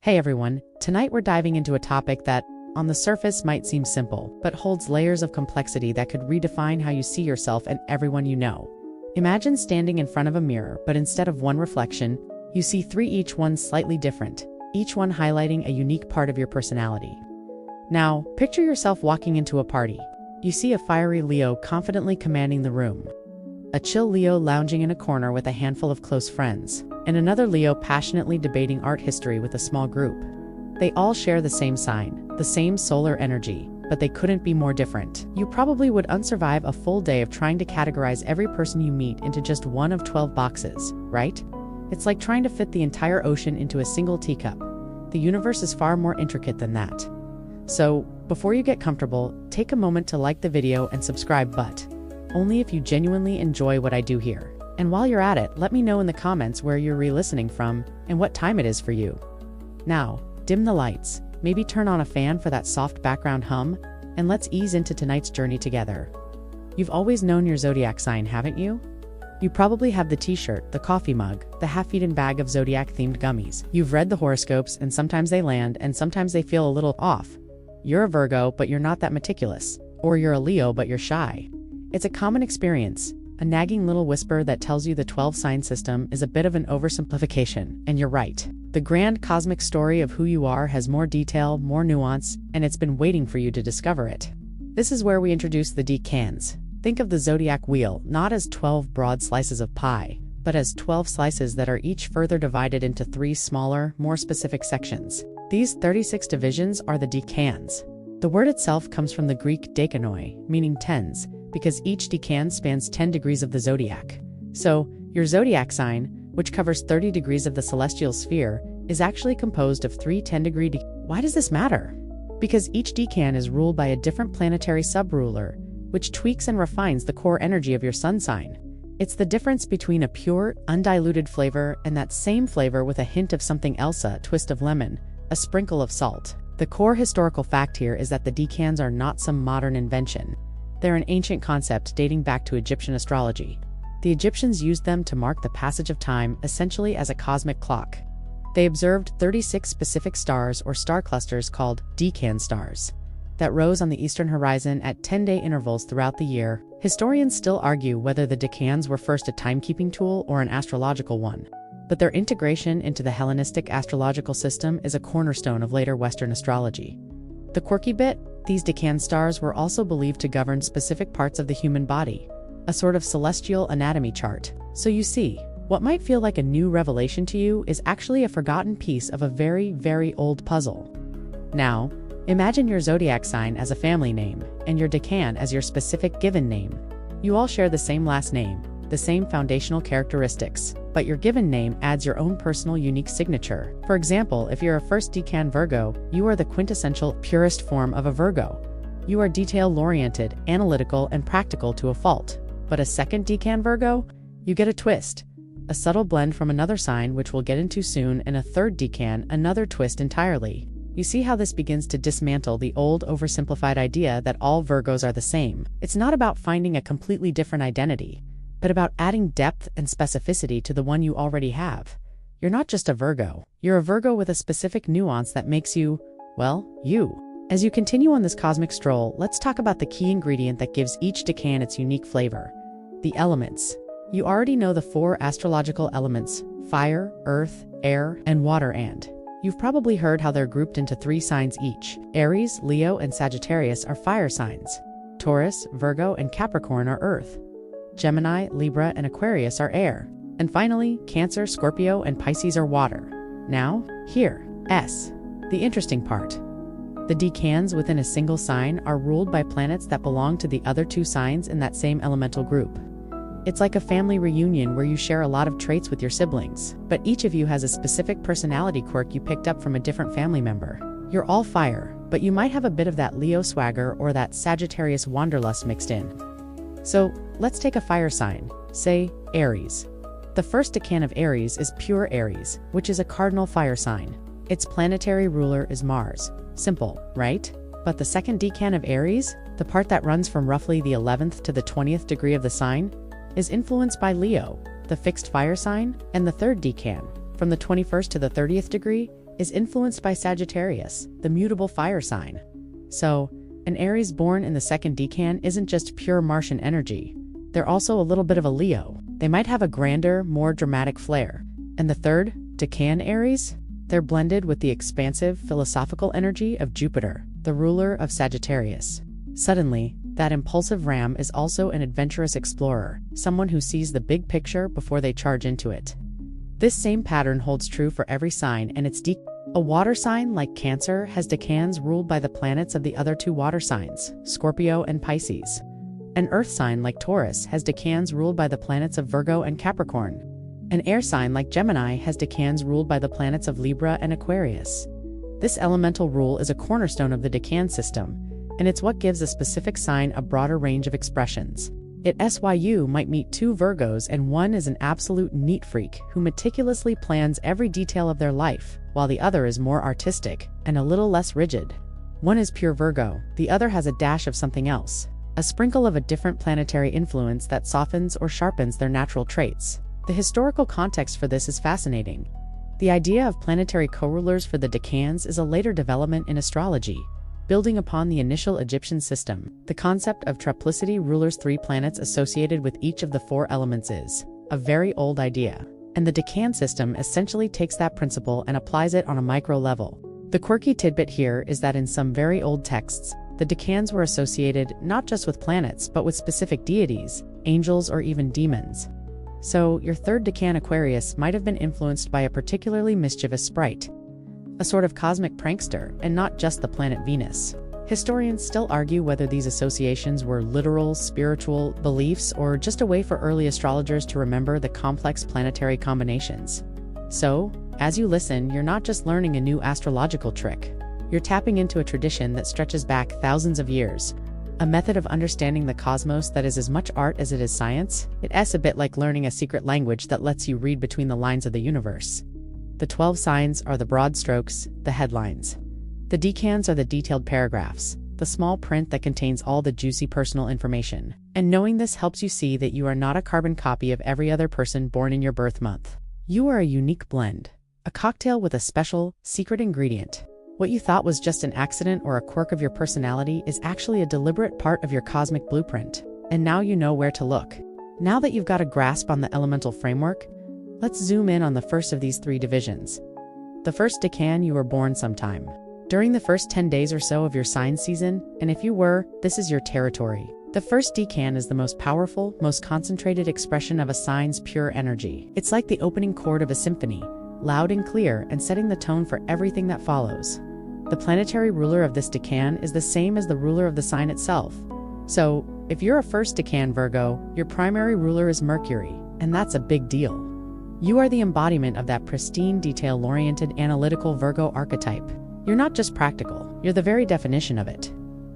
Hey everyone, tonight we're diving into a topic that, on the surface, might seem simple, but holds layers of complexity that could redefine how you see yourself and everyone you know. Imagine standing in front of a mirror, but instead of one reflection, you see three, each one slightly different, each one highlighting a unique part of your personality. Now, picture yourself walking into a party. You see a fiery Leo confidently commanding the room, a chill Leo lounging in a corner with a handful of close friends, and another Leo passionately debating art history with a small group. They all share the same sign, the same solar energy, but they couldn't be more different. You probably would unsurvive a full day of trying to categorize every person you meet into just one of 12 boxes, right? It's like trying to fit the entire ocean into a single teacup. The universe is far more intricate than that. So, before you get comfortable, take a moment to like the video and subscribe, but only if you genuinely enjoy what I do here. And while you're at it, let me know in the comments where you're re-listening from and what time it is for you. Now, dim the lights, maybe turn on a fan for that soft background hum, and let's ease into tonight's journey together. You've always known your zodiac sign, haven't you? You probably have the t-shirt, the coffee mug, the half-eaten bag of zodiac-themed gummies. You've read the horoscopes, and sometimes they land, and sometimes they feel a little off. You're a Virgo, but you're not that meticulous. Or you're a Leo, but you're shy. It's a common experience, a nagging little whisper that tells you the 12-sign system is a bit of an oversimplification, and you're right. The grand cosmic story of who you are has more detail, more nuance, and it's been waiting for you to discover it. This is where we introduce the Decans. Think of the zodiac wheel not as 12 broad slices of pie, but as 12 slices that are each further divided into 3 smaller, more specific sections. These 36 divisions are the Decans. The word itself comes from the Greek dekanoi, meaning tens, because each decan spans 10 degrees of the zodiac. So, your zodiac sign, which covers 30 degrees of the celestial sphere, is actually composed of 3 10-degree Why does this matter? Because each decan is ruled by a different planetary sub-ruler, which tweaks and refines the core energy of your sun sign. It's the difference between a pure, undiluted flavor and that same flavor with a hint of something else, a twist of lemon, a sprinkle of salt. The core historical fact here is that the decans are not some modern invention. They're an ancient concept dating back to Egyptian astrology. The Egyptians used them to mark the passage of time, essentially as a cosmic clock. They observed 36 specific stars or star clusters called decan stars that rose on the eastern horizon at 10-day intervals throughout the year. Historians still argue whether the decans were first a timekeeping tool or an astrological one, but their integration into the Hellenistic astrological system is a cornerstone of later Western astrology. The quirky bit? These decan stars were also believed to govern specific parts of the human body, a sort of celestial anatomy chart. So you see, what might feel like a new revelation to you is actually a forgotten piece of a very, very old puzzle. Now, imagine your zodiac sign as a family name, and your decan as your specific given name. You all share the same last name, the same foundational characteristics, but your given name adds your own personal unique signature. For example, if you're a first decan Virgo, you are the quintessential, purest form of a Virgo. You are detail-oriented, analytical, and practical to a fault. But a second decan Virgo? You get a twist, a subtle blend from another sign which we'll get into soon, and a third decan, another twist entirely. You see how this begins to dismantle the old, oversimplified idea that all Virgos are the same. It's not about finding a completely different identity, but about adding depth and specificity to the one you already have. You're not just a Virgo. You're a Virgo with a specific nuance that makes you, well, you. As you continue on this cosmic stroll, let's talk about the key ingredient that gives each decan its unique flavor: the elements. You already know the 4 astrological elements: fire, earth, air, and water, and you've probably heard how they're grouped into 3 signs each. Aries, Leo, and Sagittarius are fire signs. Taurus, Virgo, and Capricorn are earth. Gemini, Libra, and Aquarius are air. And finally, Cancer, Scorpio, and Pisces are water. Now, here's the interesting part. The decans within a single sign are ruled by planets that belong to the other 2 signs in that same elemental group. It's like a family reunion where you share a lot of traits with your siblings, but each of you has a specific personality quirk you picked up from a different family member. You're all fire, but you might have a bit of that Leo swagger or that Sagittarius wanderlust mixed in. So, let's take a fire sign, say, Aries. The first decan of Aries is pure Aries, which is a cardinal fire sign. Its planetary ruler is Mars. Simple, right? But the second decan of Aries, the part that runs from roughly the 11th to the 20th degree of the sign, is influenced by Leo, the fixed fire sign, and the third decan, from the 21st to the 30th degree, is influenced by Sagittarius, the mutable fire sign. So, an Aries born in the second decan isn't just pure Martian energy. They're also a little bit of a Leo. They might have a grander, more dramatic flair. And the third, decan Aries? They're blended with the expansive, philosophical energy of Jupiter, the ruler of Sagittarius. Suddenly, that impulsive ram is also an adventurous explorer, someone who sees the big picture before they charge into it. This same pattern holds true for every sign, and it's a water sign like Cancer has decans ruled by the planets of the other two water signs, Scorpio and Pisces. An earth sign like Taurus has decans ruled by the planets of Virgo and Capricorn. An air sign like Gemini has decans ruled by the planets of Libra and Aquarius. This elemental rule is a cornerstone of the decan system, and it's what gives a specific sign a broader range of expressions. At SYU might meet two Virgos, and one is an absolute neat freak who meticulously plans every detail of their life, while the other is more artistic and a little less rigid. One is pure Virgo, the other has a dash of something else, a sprinkle of a different planetary influence that softens or sharpens their natural traits. The historical context for this is fascinating. The idea of planetary co-rulers for the decans is a later development in astrology, building upon the initial Egyptian system. The concept of triplicity rulers, 3 planets associated with each of the 4 elements, is a very old idea, and the decan system essentially takes that principle and applies it on a micro level. The quirky tidbit here is that in some very old texts, the decans were associated not just with planets but with specific deities, angels, or even demons. So, your third decan Aquarius might have been influenced by a particularly mischievous sprite, a sort of cosmic prankster, and not just the planet Venus. Historians still argue whether these associations were literal, spiritual beliefs or just a way for early astrologers to remember the complex planetary combinations. So, as you listen, you're not just learning a new astrological trick. You're tapping into a tradition that stretches back thousands of years, a method of understanding the cosmos that is as much art as it is science. It's a bit like learning a secret language that lets you read between the lines of the universe. The 12 signs are the broad strokes, the headlines. The decans are the detailed paragraphs, the small print that contains all the juicy personal information. And knowing this helps you see that you are not a carbon copy of every other person born in your birth month. You are a unique blend, a cocktail with a special, secret ingredient. What you thought was just an accident or a quirk of your personality is actually a deliberate part of your cosmic blueprint. And now you know where to look. Now that you've got a grasp on the elemental framework, let's zoom in on the first of these 3 divisions. The first decan: you were born sometime during the first 10 days or so of your sign season, and if you were, this is your territory. The first decan is the most powerful, most concentrated expression of a sign's pure energy. It's like the opening chord of a symphony, loud and clear and setting the tone for everything that follows. The planetary ruler of this decan is the same as the ruler of the sign itself. So, if you're a first decan Virgo, your primary ruler is Mercury, and that's a big deal. You are the embodiment of that pristine, detail-oriented, analytical Virgo archetype. You're not just practical, you're the very definition of it.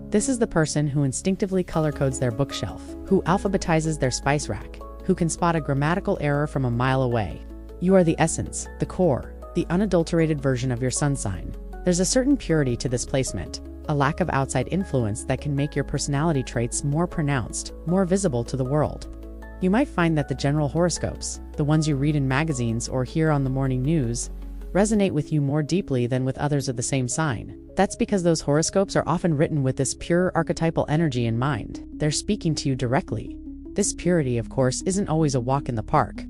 This is the person who instinctively color codes their bookshelf, who alphabetizes their spice rack, who can spot a grammatical error from a mile away. You are the essence, the core, the unadulterated version of your sun sign. There's a certain purity to this placement, a lack of outside influence that can make your personality traits more pronounced, more visible to the world. You might find that the general horoscopes, the ones you read in magazines or hear on the morning news, resonate with you more deeply than with others of the same sign. That's because those horoscopes are often written with this pure archetypal energy in mind. They're speaking to you directly. This purity, of course, isn't always a walk in the park.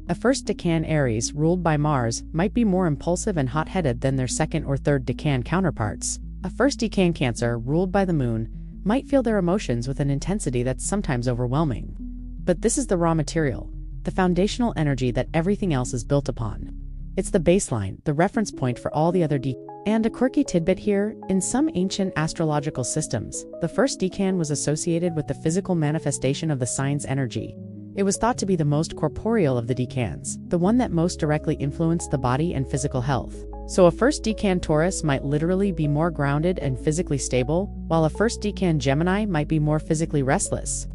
A first decan Aries, ruled by Mars, might be more impulsive and hot-headed than their second or third decan counterparts. A first decan Cancer, ruled by the Moon, might feel their emotions with an intensity that's sometimes overwhelming. But this is the raw material, the foundational energy that everything else is built upon. It's the baseline, the reference point for all the other And a quirky tidbit here, in some ancient astrological systems, the first decan was associated with the physical manifestation of the sign's energy. It was thought to be the most corporeal of the decans, the one that most directly influenced the body and physical health. So a first decan Taurus might literally be more grounded and physically stable, while a first decan Gemini might be more physically restless.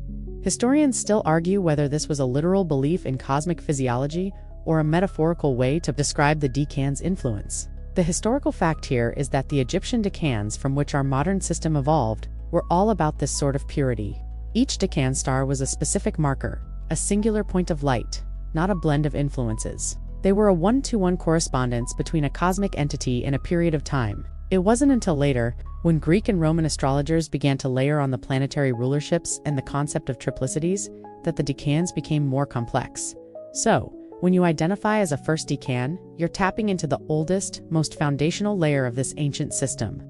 Historians still argue whether this was a literal belief in cosmic physiology or a metaphorical way to describe the decan's influence. The historical fact here is that the Egyptian decans from which our modern system evolved were all about this sort of purity. Each decan star was a specific marker, a singular point of light, not a blend of influences. They were a one-to-one correspondence between a cosmic entity and a period of time. It wasn't until later, when Greek and Roman astrologers began to layer on the planetary rulerships and the concept of triplicities, that the decans became more complex. So, when you identify as a first decan, you're tapping into the oldest, most foundational layer of this ancient system.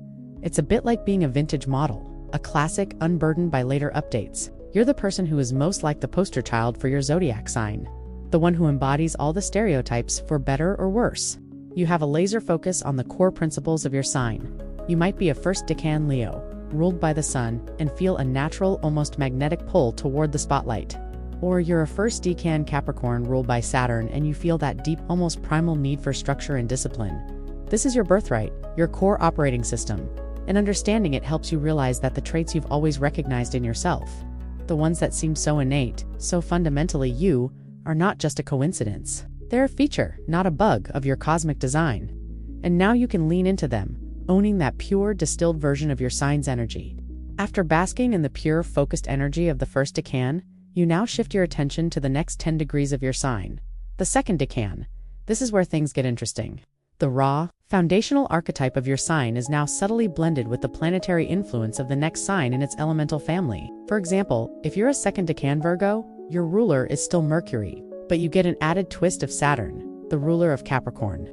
It's a bit like being a vintage model, a classic unburdened by later updates. You're the person who is most like the poster child for your zodiac sign, the one who embodies all the stereotypes for better or worse. You have a laser focus on the core principles of your sign. You might be a first decan Leo, ruled by the sun, and feel a natural, almost magnetic pull toward the spotlight. Or you're a first decan Capricorn ruled by Saturn and you feel that deep, almost primal need for structure and discipline. This is your birthright, your core operating system, and understanding it helps you realize that the traits you've always recognized in yourself, the ones that seem so innate, so fundamentally you, are not just a coincidence. They're a feature, not a bug, of your cosmic design. And now you can lean into them, owning that pure, distilled version of your sign's energy. After basking in the pure, focused energy of the first decan, you now shift your attention to the next 10 degrees of your sign, the second decan. This is where things get interesting. The raw, foundational archetype of your sign is now subtly blended with the planetary influence of the next sign in its elemental family. For example, if you're a second decan Virgo, your ruler is still Mercury, but you get an added twist of Saturn, the ruler of Capricorn.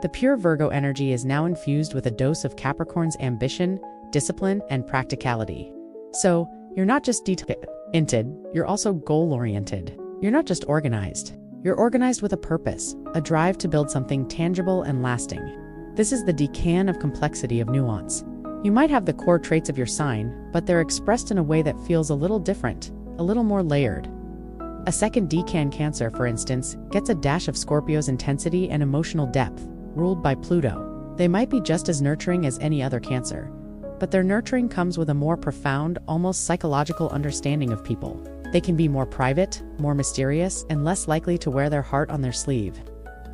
The pure Virgo energy is now infused with a dose of Capricorn's ambition, discipline, and practicality. So, you're not just detail-oriented, you're also goal-oriented. You're not just organized. You're organized with a purpose, a drive to build something tangible and lasting. This is the decan of complexity of nuance. You might have the core traits of your sign, but they're expressed in a way that feels a little different, a little more layered. A second decan Cancer, for instance, gets a dash of Scorpio's intensity and emotional depth, ruled by Pluto. They might be just as nurturing as any other Cancer, but their nurturing comes with a more profound, almost psychological understanding of people. They can be more private, more mysterious, and less likely to wear their heart on their sleeve.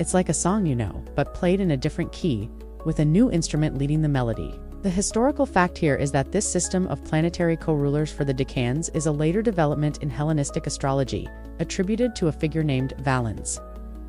It's like a song you know, but played in a different key, with a new instrument leading the melody. The historical fact here is that this system of planetary co-rulers for the decans is a later development in Hellenistic astrology, attributed to a figure named Valens.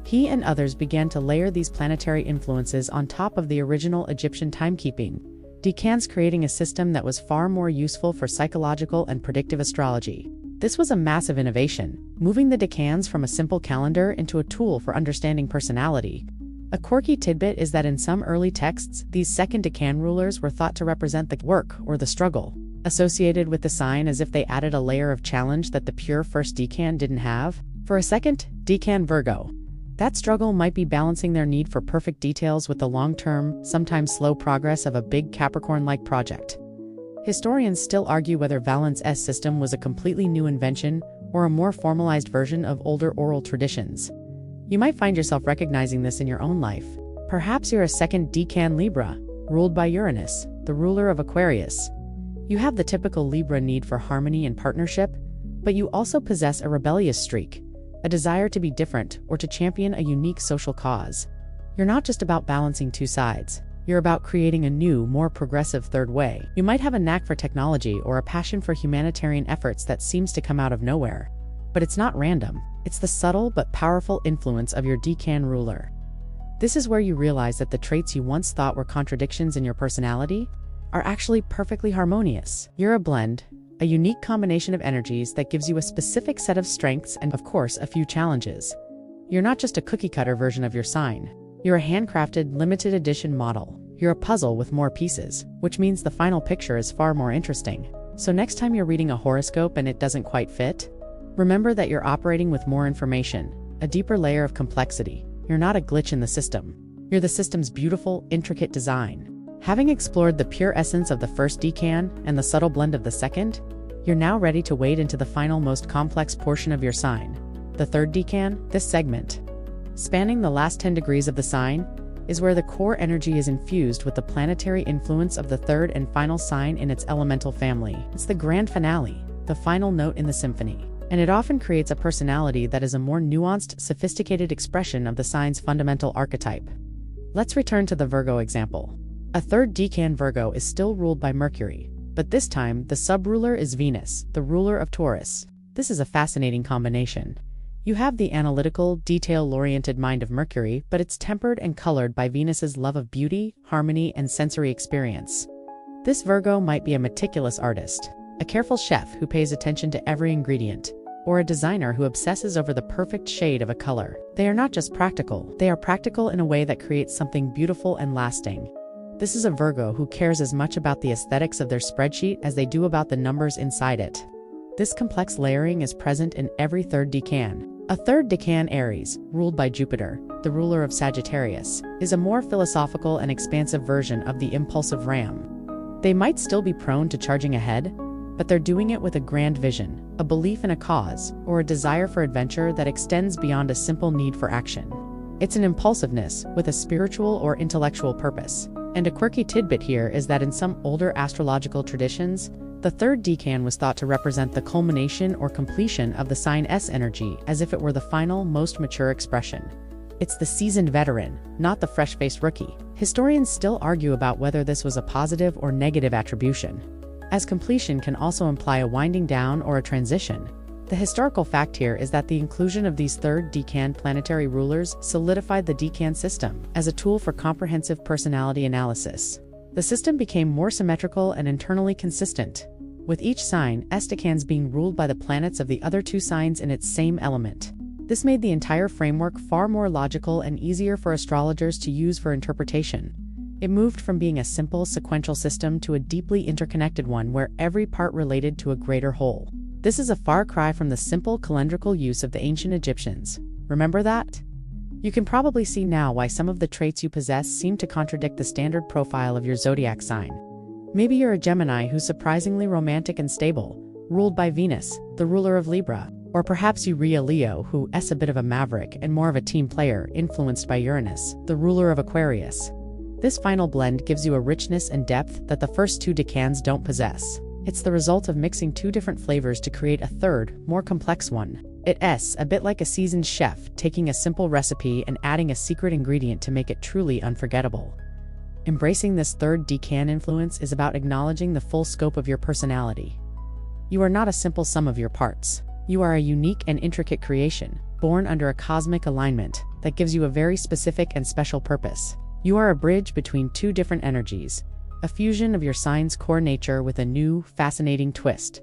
He and others began to layer these planetary influences on top of the original Egyptian timekeeping, decans creating a system that was far more useful for psychological and predictive astrology. This was a massive innovation, moving the decans from a simple calendar into a tool for understanding personality. A quirky tidbit is that in some early texts, these second decan rulers were thought to represent the work or the struggle, associated with the sign as if they added a layer of challenge that the pure first decan didn't have. For a second decan Virgo, that struggle might be balancing their need for perfect details with the long-term, sometimes slow progress of a big Capricorn-like project. Historians still argue whether Valens' system was a completely new invention or a more formalized version of older oral traditions. You might find yourself recognizing this in your own life. Perhaps you're a second decan Libra, ruled by Uranus, the ruler of Aquarius. You have the typical Libra need for harmony and partnership, but you also possess a rebellious streak, a desire to be different or to champion a unique social cause. You're not just about balancing two sides. You're about creating a new, more progressive third way. You might have a knack for technology or a passion for humanitarian efforts that seems to come out of nowhere. But it's not random. It's the subtle but powerful influence of your decan ruler. This is where you realize that the traits you once thought were contradictions in your personality are actually perfectly harmonious. You're a blend, a unique combination of energies that gives you a specific set of strengths and, of course, a few challenges. You're not just a cookie-cutter version of your sign. You're a handcrafted, limited edition model. You're a puzzle with more pieces, which means the final picture is far more interesting. So next time you're reading a horoscope and it doesn't quite fit, remember that you're operating with more information, a deeper layer of complexity. You're not a glitch in the system. You're the system's beautiful, intricate design. Having explored the pure essence of the first decan and the subtle blend of the second, you're now ready to wade into the final, most complex portion of your sign, the third decan. This segment, spanning the last 10 degrees of the sign, is where the core energy is infused with the planetary influence of the third and final sign in its elemental family. It's the grand finale, the final note in the symphony, and it often creates a personality that is a more nuanced, sophisticated expression of the sign's fundamental archetype. Let's return to the Virgo example. A third decan Virgo is still ruled by Mercury, but this time the sub-ruler is Venus, the ruler of Taurus. This is a fascinating combination. You have the analytical, detail-oriented mind of Mercury, but it's tempered and colored by Venus's love of beauty, harmony, and sensory experience. This Virgo might be a meticulous artist, a careful chef who pays attention to every ingredient, or a designer who obsesses over the perfect shade of a color. They are not just practical, they are practical in a way that creates something beautiful and lasting. This is a Virgo who cares as much about the aesthetics of their spreadsheet as they do about the numbers inside it. This complex layering is present in every third decan. A third decan, Aries, ruled by Jupiter, the ruler of Sagittarius, is a more philosophical and expansive version of the impulsive Ram. They might still be prone to charging ahead, but they're doing it with a grand vision, a belief in a cause, or a desire for adventure that extends beyond a simple need for action. It's an impulsiveness with a spiritual or intellectual purpose. And a quirky tidbit here is that in some older astrological traditions, the third decan was thought to represent the culmination or completion of the sign S energy, as if it were the final, most mature expression. It's the seasoned veteran, not the fresh-faced rookie. Historians still argue about whether this was a positive or negative attribution, as completion can also imply a winding down or a transition. The historical fact here is that the inclusion of these third decan planetary rulers solidified the decan system as a tool for comprehensive personality analysis. The system became more symmetrical and internally consistent, with each sign, S decans being ruled by the planets of the other two signs in its same element. This made the entire framework far more logical and easier for astrologers to use for interpretation. It moved from being a simple sequential system to a deeply interconnected one where every part related to a greater whole. This is a far cry from the simple calendrical use of the ancient Egyptians. Remember that? You can probably see now why some of the traits you possess seem to contradict the standard profile of your zodiac sign. Maybe you're a Gemini who's surprisingly romantic and stable, ruled by Venus, the ruler of Libra. Or perhaps you're a Leo who is a bit of a maverick and more of a team player, influenced by Uranus, the ruler of Aquarius. This final blend gives you a richness and depth that the first two decans don't possess. It's the result of mixing two different flavors to create a third, more complex one. It's a bit like a seasoned chef taking a simple recipe and adding a secret ingredient to make it truly unforgettable. Embracing this third decan influence is about acknowledging the full scope of your personality. You are not a simple sum of your parts. You are a unique and intricate creation, born under a cosmic alignment that gives you a very specific and special purpose. You are a bridge between two different energies, a fusion of your sign's core nature with a new, fascinating twist.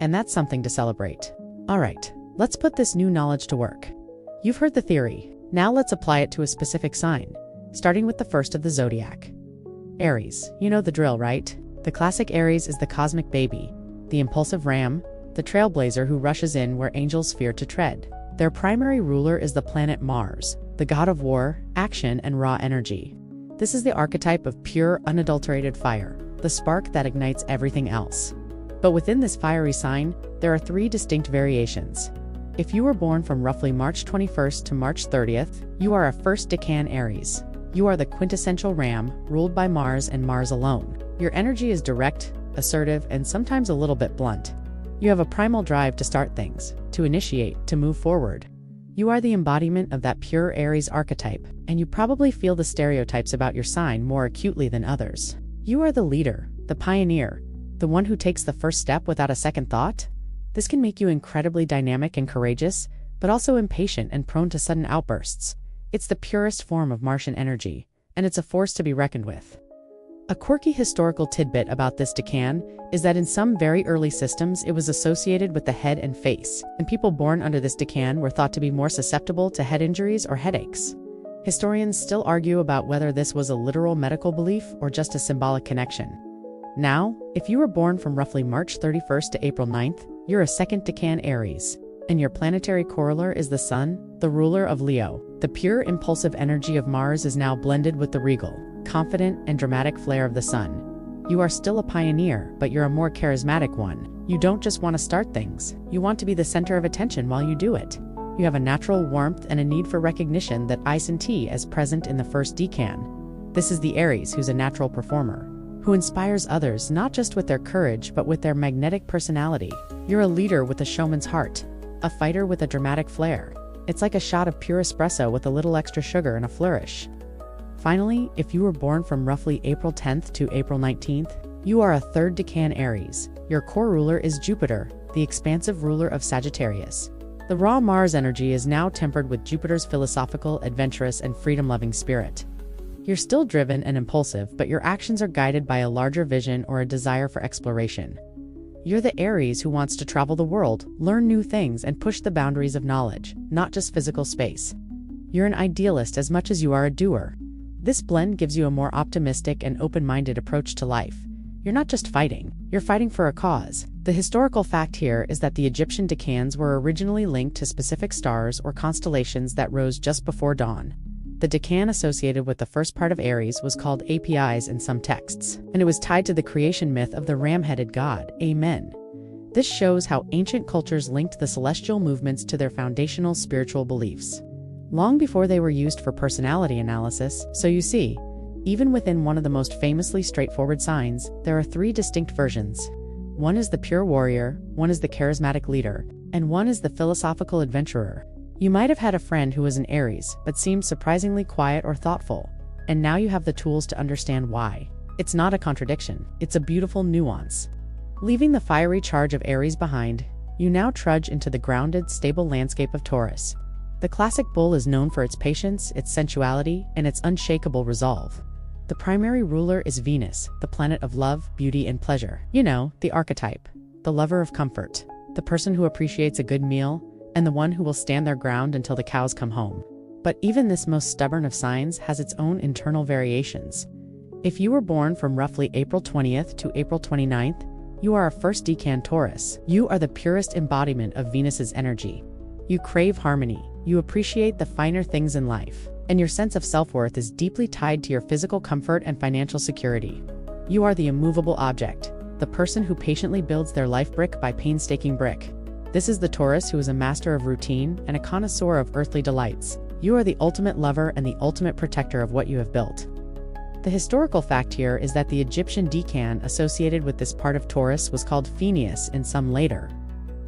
And that's something to celebrate. Alright, let's put this new knowledge to work. You've heard the theory. Now let's apply it to a specific sign, starting with the first of the zodiac. Aries. You know the drill, right? The classic Aries is the cosmic baby, the impulsive ram, the trailblazer who rushes in where angels fear to tread. Their primary ruler is the planet Mars, the god of war, action, and raw energy. This is the archetype of pure, unadulterated fire, the spark that ignites everything else. But within this fiery sign, there are three distinct variations. If you were born from roughly March 21st to March 30th, you are a first decan Aries. You are the quintessential ram, ruled by Mars and Mars alone. Your energy is direct, assertive, and sometimes a little bit blunt. You have a primal drive to start things, to initiate, to move forward. You are the embodiment of that pure Aries archetype, and you probably feel the stereotypes about your sign more acutely than others. You are the leader, the pioneer, the one who takes the first step without a second thought. This can make you incredibly dynamic and courageous, but also impatient and prone to sudden outbursts. It's the purest form of Martian energy, and it's a force to be reckoned with. A quirky historical tidbit about this decan is that in some very early systems it was associated with the head and face, and people born under this decan were thought to be more susceptible to head injuries or headaches. Historians still argue about whether this was a literal medical belief or just a symbolic connection. Now, if you were born from roughly March 31st to April 9th, you're a second decan Aries, and your planetary corollary is the Sun, the ruler of Leo. The pure impulsive energy of Mars is now blended with the regal, confident, and dramatic flair of the Sun. You are still a pioneer, but you're a more charismatic one. You don't just want to start things, you want to be the center of attention while you do it. You have a natural warmth and a need for recognition that I see as present in the first decan. This is the Aries who's a natural performer, who inspires others not just with their courage but with their magnetic personality. You're a leader with a showman's heart, a fighter with a dramatic flair. It's like a shot of pure espresso with a little extra sugar and a flourish. Finally, if you were born from roughly April 10th to April 19th, you are a third decan Aries. Your core ruler is Jupiter, the expansive ruler of Sagittarius. The raw Mars energy is now tempered with Jupiter's philosophical, adventurous, and freedom-loving spirit. You're still driven and impulsive, but your actions are guided by a larger vision or a desire for exploration. You're the Aries who wants to travel the world, learn new things, and push the boundaries of knowledge, not just physical space. You're an idealist as much as you are a doer. This blend gives you a more optimistic and open-minded approach to life. You're not just fighting, you're fighting for a cause. The historical fact here is that the Egyptian Decans were originally linked to specific stars or constellations that rose just before dawn. The Decan associated with the first part of Aries was called Apis in some texts, and it was tied to the creation myth of the ram-headed god, Amen. This shows how ancient cultures linked the celestial movements to their foundational spiritual beliefs, long before they were used for personality analysis. So you see, even within one of the most famously straightforward signs, there are three distinct versions. One is the pure warrior, one is the charismatic leader, and one is the philosophical adventurer. You might have had a friend who was an Aries, but seemed surprisingly quiet or thoughtful, and now you have the tools to understand why. It's not a contradiction, it's a beautiful nuance. Leaving the fiery charge of Aries behind, you now trudge into the grounded, stable landscape of Taurus. The classic bull is known for its patience, its sensuality, and its unshakable resolve. The primary ruler is Venus, the planet of love, beauty, and pleasure. You know, the archetype, the lover of comfort, the person who appreciates a good meal, and the one who will stand their ground until the cows come home. But even this most stubborn of signs has its own internal variations. If you were born from roughly April 20th to April 29th, you are a first decan Taurus. You are the purest embodiment of Venus's energy. You crave harmony, you appreciate the finer things in life, and your sense of self-worth is deeply tied to your physical comfort and financial security. You are the immovable object, the person who patiently builds their life brick by painstaking brick. This is the Taurus who is a master of routine and a connoisseur of earthly delights. You are the ultimate lover and the ultimate protector of what you have built. The historical fact here is that the Egyptian decan associated with this part of Taurus was called Phineus in some later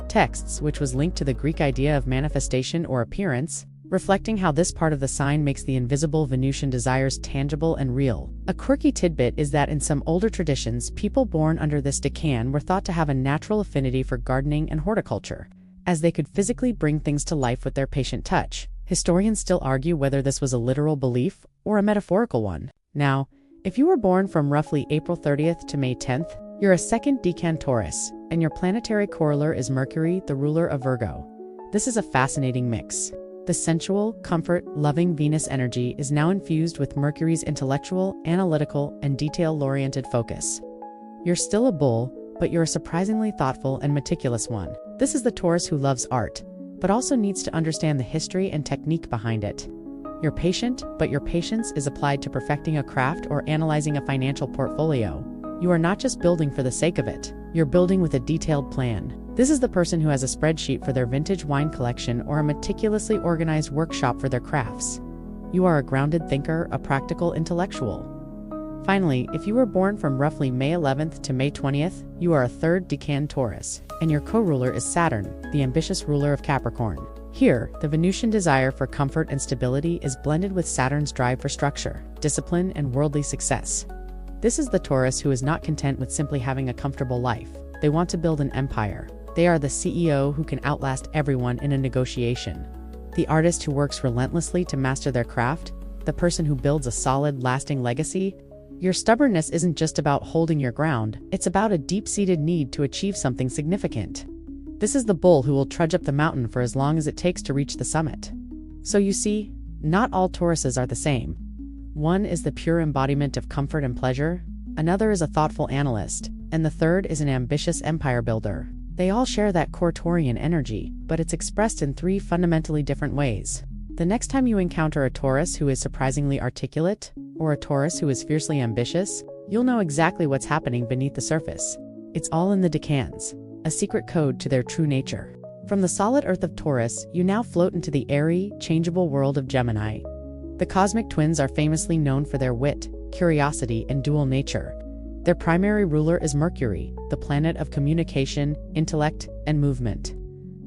texts, which was linked to the Greek idea of manifestation or appearance, reflecting how this part of the sign makes the invisible Venusian desires tangible and real. A quirky tidbit is that in some older traditions, people born under this decan were thought to have a natural affinity for gardening and horticulture, as they could physically bring things to life with their patient touch. Historians still argue whether this was a literal belief or a metaphorical one. Now, if you were born from roughly April 30th to May 10th, you're a second decan Taurus, and your planetary corollary is Mercury, the ruler of Virgo. This is a fascinating mix. The sensual, comfort-loving Venus energy is now infused with Mercury's intellectual, analytical, and detail-oriented focus. You're still a bull, but you're a surprisingly thoughtful and meticulous one. This is the Taurus who loves art, but also needs to understand the history and technique behind it. You're patient, but your patience is applied to perfecting a craft or analyzing a financial portfolio. You are not just building for the sake of it, you're building with a detailed plan. This is the person who has a spreadsheet for their vintage wine collection or a meticulously organized workshop for their crafts. You are a grounded thinker, a practical intellectual. Finally, if you were born from roughly May 11th to May 20th, you are a third decan Taurus, and your co-ruler is Saturn, the ambitious ruler of Capricorn. Here, the Venusian desire for comfort and stability is blended with Saturn's drive for structure, discipline, and worldly success. This is the Taurus who is not content with simply having a comfortable life. They want to build an empire. They are the CEO who can outlast everyone in a negotiation, the artist who works relentlessly to master their craft, the person who builds a solid, lasting legacy. Your stubbornness isn't just about holding your ground, it's about a deep-seated need to achieve something significant. This is the bull who will trudge up the mountain for as long as it takes to reach the summit. So you see, not all Tauruses are the same. One is the pure embodiment of comfort and pleasure, another is a thoughtful analyst, and the third is an ambitious empire builder. They all share that core Taurian energy, but it's expressed in three fundamentally different ways. The next time you encounter a Taurus who is surprisingly articulate, or a Taurus who is fiercely ambitious, you'll know exactly what's happening beneath the surface. It's all in the decans, a secret code to their true nature. From the solid earth of Taurus, you now float into the airy, changeable world of Gemini. The cosmic twins are famously known for their wit, curiosity, and dual nature. Their primary ruler is Mercury, the planet of communication, intellect, and movement.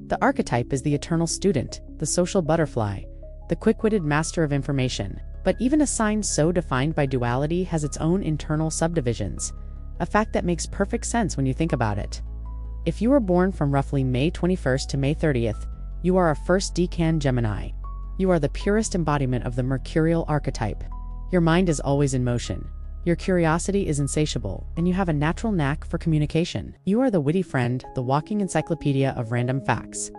The archetype is the eternal student, the social butterfly, the quick-witted master of information. But even a sign so defined by duality has its own internal subdivisions, a fact that makes perfect sense when you think about it. If you were born from roughly May 21st to May 30th, You are a first decan Gemini. You are the purest embodiment of the mercurial archetype. Your mind is always in motion. Your curiosity is insatiable, and you have a natural knack for communication. You are the witty friend, the walking encyclopedia of random facts.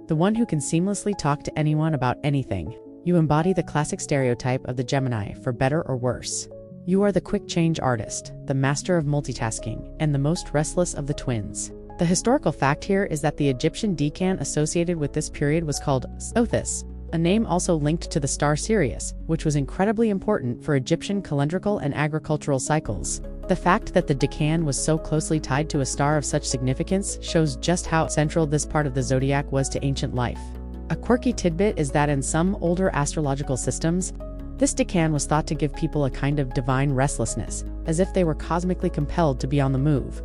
The one who can seamlessly talk to anyone about anything. You embody the classic stereotype of the Gemini, for better or worse. You are the quick change artist, the master of multitasking, and the most restless of the twins. The historical fact here is that the Egyptian decan associated with this period was called Sothis, a name also linked to the star Sirius, which was incredibly important for Egyptian calendrical and agricultural cycles. The fact that the decan was so closely tied to a star of such significance shows just how central this part of the zodiac was to ancient life. A quirky tidbit is that in some older astrological systems, this decan was thought to give people a kind of divine restlessness, as if they were cosmically compelled to be on the move.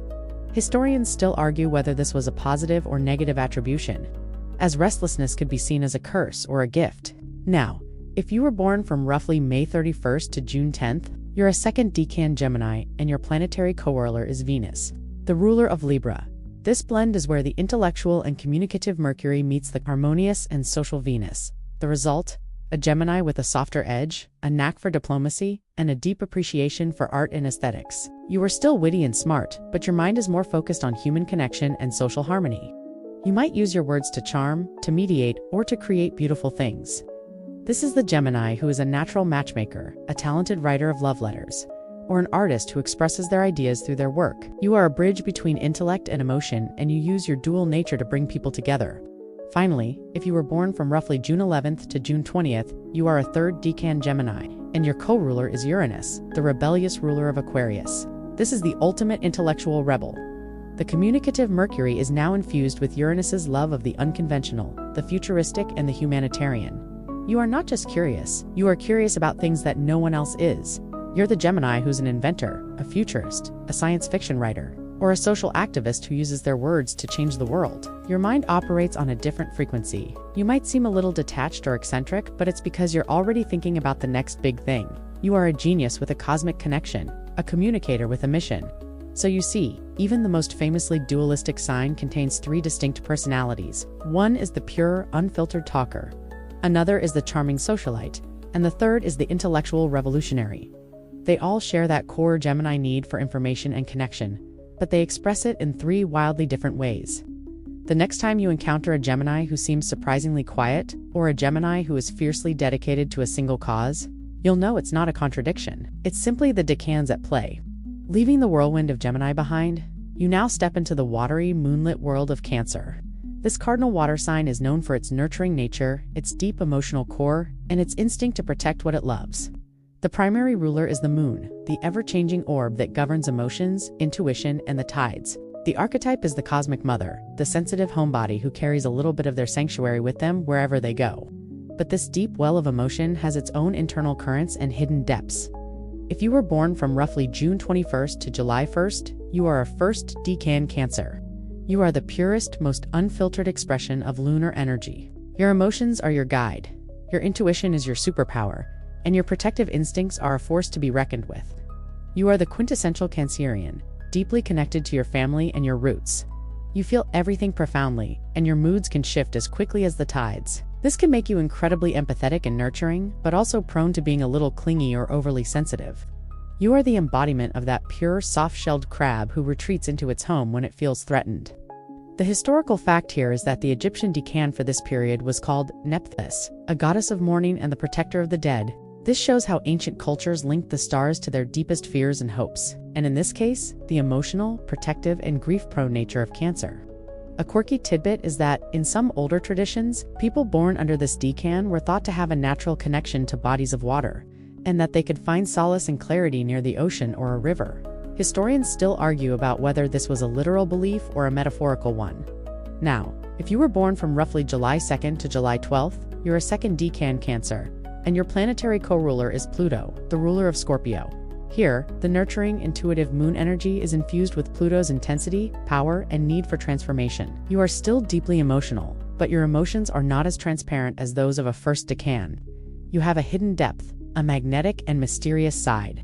Historians still argue whether this was a positive or negative attribution, as restlessness could be seen as a curse or a gift. Now, if you were born from roughly May 31st to June 10th, you're a second decan Gemini, and your planetary co-ruler is Venus, the ruler of Libra. This blend is where the intellectual and communicative Mercury meets the harmonious and social Venus. The result? A Gemini with a softer edge, a knack for diplomacy, and a deep appreciation for art and aesthetics. You are still witty and smart, but your mind is more focused on human connection and social harmony. You might use your words to charm, to mediate, or to create beautiful things. This is the Gemini who is a natural matchmaker, a talented writer of love letters, or an artist who expresses their ideas through their work. You are a bridge between intellect and emotion, and you use your dual nature to bring people together. Finally, if you were born from roughly June 11th to June 20th, you are a third decan Gemini, and your co-ruler is Uranus, the rebellious ruler of Aquarius. This is the ultimate intellectual rebel. The communicative Mercury is now infused with Uranus's love of the unconventional, the futuristic, and the humanitarian. You are not just curious, you are curious about things that no one else is. You're the Gemini who's an inventor, a futurist, a science fiction writer, or a social activist who uses their words to change the world. Your mind operates on a different frequency. You might seem a little detached or eccentric, but it's because you're already thinking about the next big thing. You are a genius with a cosmic connection, a communicator with a mission. So you see, even the most famously dualistic sign contains three distinct personalities. One is the pure, unfiltered talker. Another is the charming socialite. And the third is the intellectual revolutionary. They all share that core Gemini need for information and connection, but they express it in three wildly different ways. The next time you encounter a Gemini who seems surprisingly quiet, or a Gemini who is fiercely dedicated to a single cause, you'll know it's not a contradiction. It's simply the decans at play. Leaving the whirlwind of Gemini behind, you now step into the watery, moonlit world of Cancer. This cardinal water sign is known for its nurturing nature, its deep emotional core, and its instinct to protect what it loves. The primary ruler is the moon, the ever-changing orb that governs emotions, intuition, and the tides. The archetype is the cosmic mother, the sensitive homebody who carries a little bit of their sanctuary with them wherever they go. But this deep well of emotion has its own internal currents and hidden depths. If you were born from roughly June 21st to July 1st, you are a first decan Cancer. You are the purest, most unfiltered expression of lunar energy. Your emotions are your guide. Your intuition is your superpower, and your protective instincts are a force to be reckoned with. You are the quintessential Cancerian, deeply connected to your family and your roots. You feel everything profoundly, and your moods can shift as quickly as the tides. This can make you incredibly empathetic and nurturing, but also prone to being a little clingy or overly sensitive. You are the embodiment of that pure, soft-shelled crab who retreats into its home when it feels threatened. The historical fact here is that the Egyptian decan for this period was called Nephthys, a goddess of mourning and the protector of the dead. This shows how ancient cultures linked the stars to their deepest fears and hopes, and in this case, the emotional, protective, and grief-prone nature of Cancer. A quirky tidbit is that, in some older traditions, people born under this decan were thought to have a natural connection to bodies of water, and that they could find solace and clarity near the ocean or a river. Historians still argue about whether this was a literal belief or a metaphorical one. Now, if you were born from roughly July 2nd to July 12th, you're a second decan Cancer, and your planetary co-ruler is Pluto, the ruler of Scorpio. Here, the nurturing, intuitive moon energy is infused with Pluto's intensity, power, and need for transformation. You are still deeply emotional, but your emotions are not as transparent as those of a first decan. You have a hidden depth, a magnetic and mysterious side.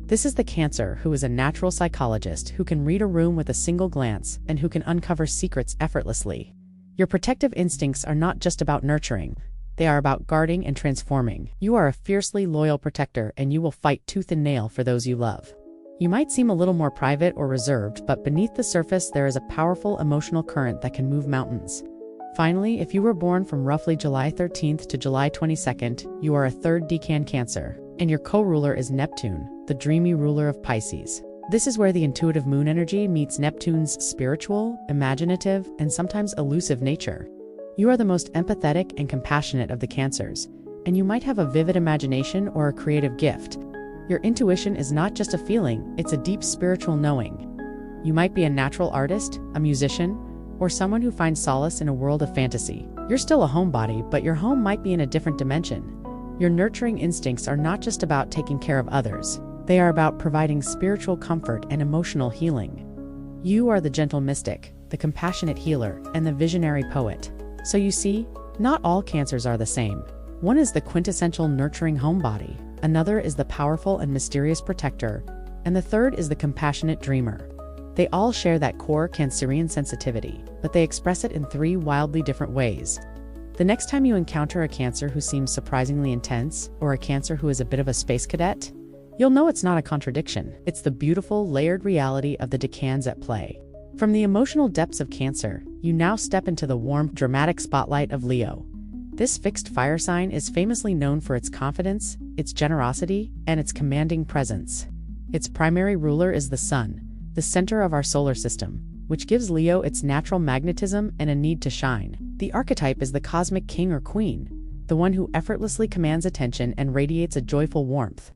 This is the Cancer who is a natural psychologist who can read a room with a single glance and who can uncover secrets effortlessly. Your protective instincts are not just about nurturing. They are about guarding and transforming. You are a fiercely loyal protector, and you will fight tooth and nail for those you love. You might seem a little more private or reserved, but beneath the surface there is a powerful emotional current that can move mountains. Finally, if you were born from roughly July 13th to July 22nd, you are a third decan Cancer, and your co-ruler is Neptune, the dreamy ruler of Pisces. This is where the intuitive moon energy meets Neptune's spiritual, imaginative, and sometimes elusive nature. You are the most empathetic and compassionate of the Cancers, and you might have a vivid imagination or a creative gift. Your intuition is not just a feeling, it's a deep spiritual knowing. You might be a natural artist, a musician, or someone who finds solace in a world of fantasy. You're still a homebody, but your home might be in a different dimension. Your nurturing instincts are not just about taking care of others. They are about providing spiritual comfort and emotional healing. You are the gentle mystic, the compassionate healer, and the visionary poet. So you see, not all Cancers are the same. One is the quintessential nurturing homebody, another is the powerful and mysterious protector, and the third is the compassionate dreamer. They all share that core Cancerian sensitivity, but they express it in three wildly different ways. The next time you encounter a Cancer who seems surprisingly intense, or a Cancer who is a bit of a space cadet, you'll know it's not a contradiction. It's the beautiful, layered reality of the Decans at play. From the emotional depths of Cancer, you now step into the warm, dramatic spotlight of Leo. This fixed fire sign is famously known for its confidence, its generosity, and its commanding presence. Its primary ruler is the Sun, the center of our solar system, which gives Leo its natural magnetism and a need to shine. The archetype is the cosmic king or queen, the one who effortlessly commands attention and radiates a joyful warmth.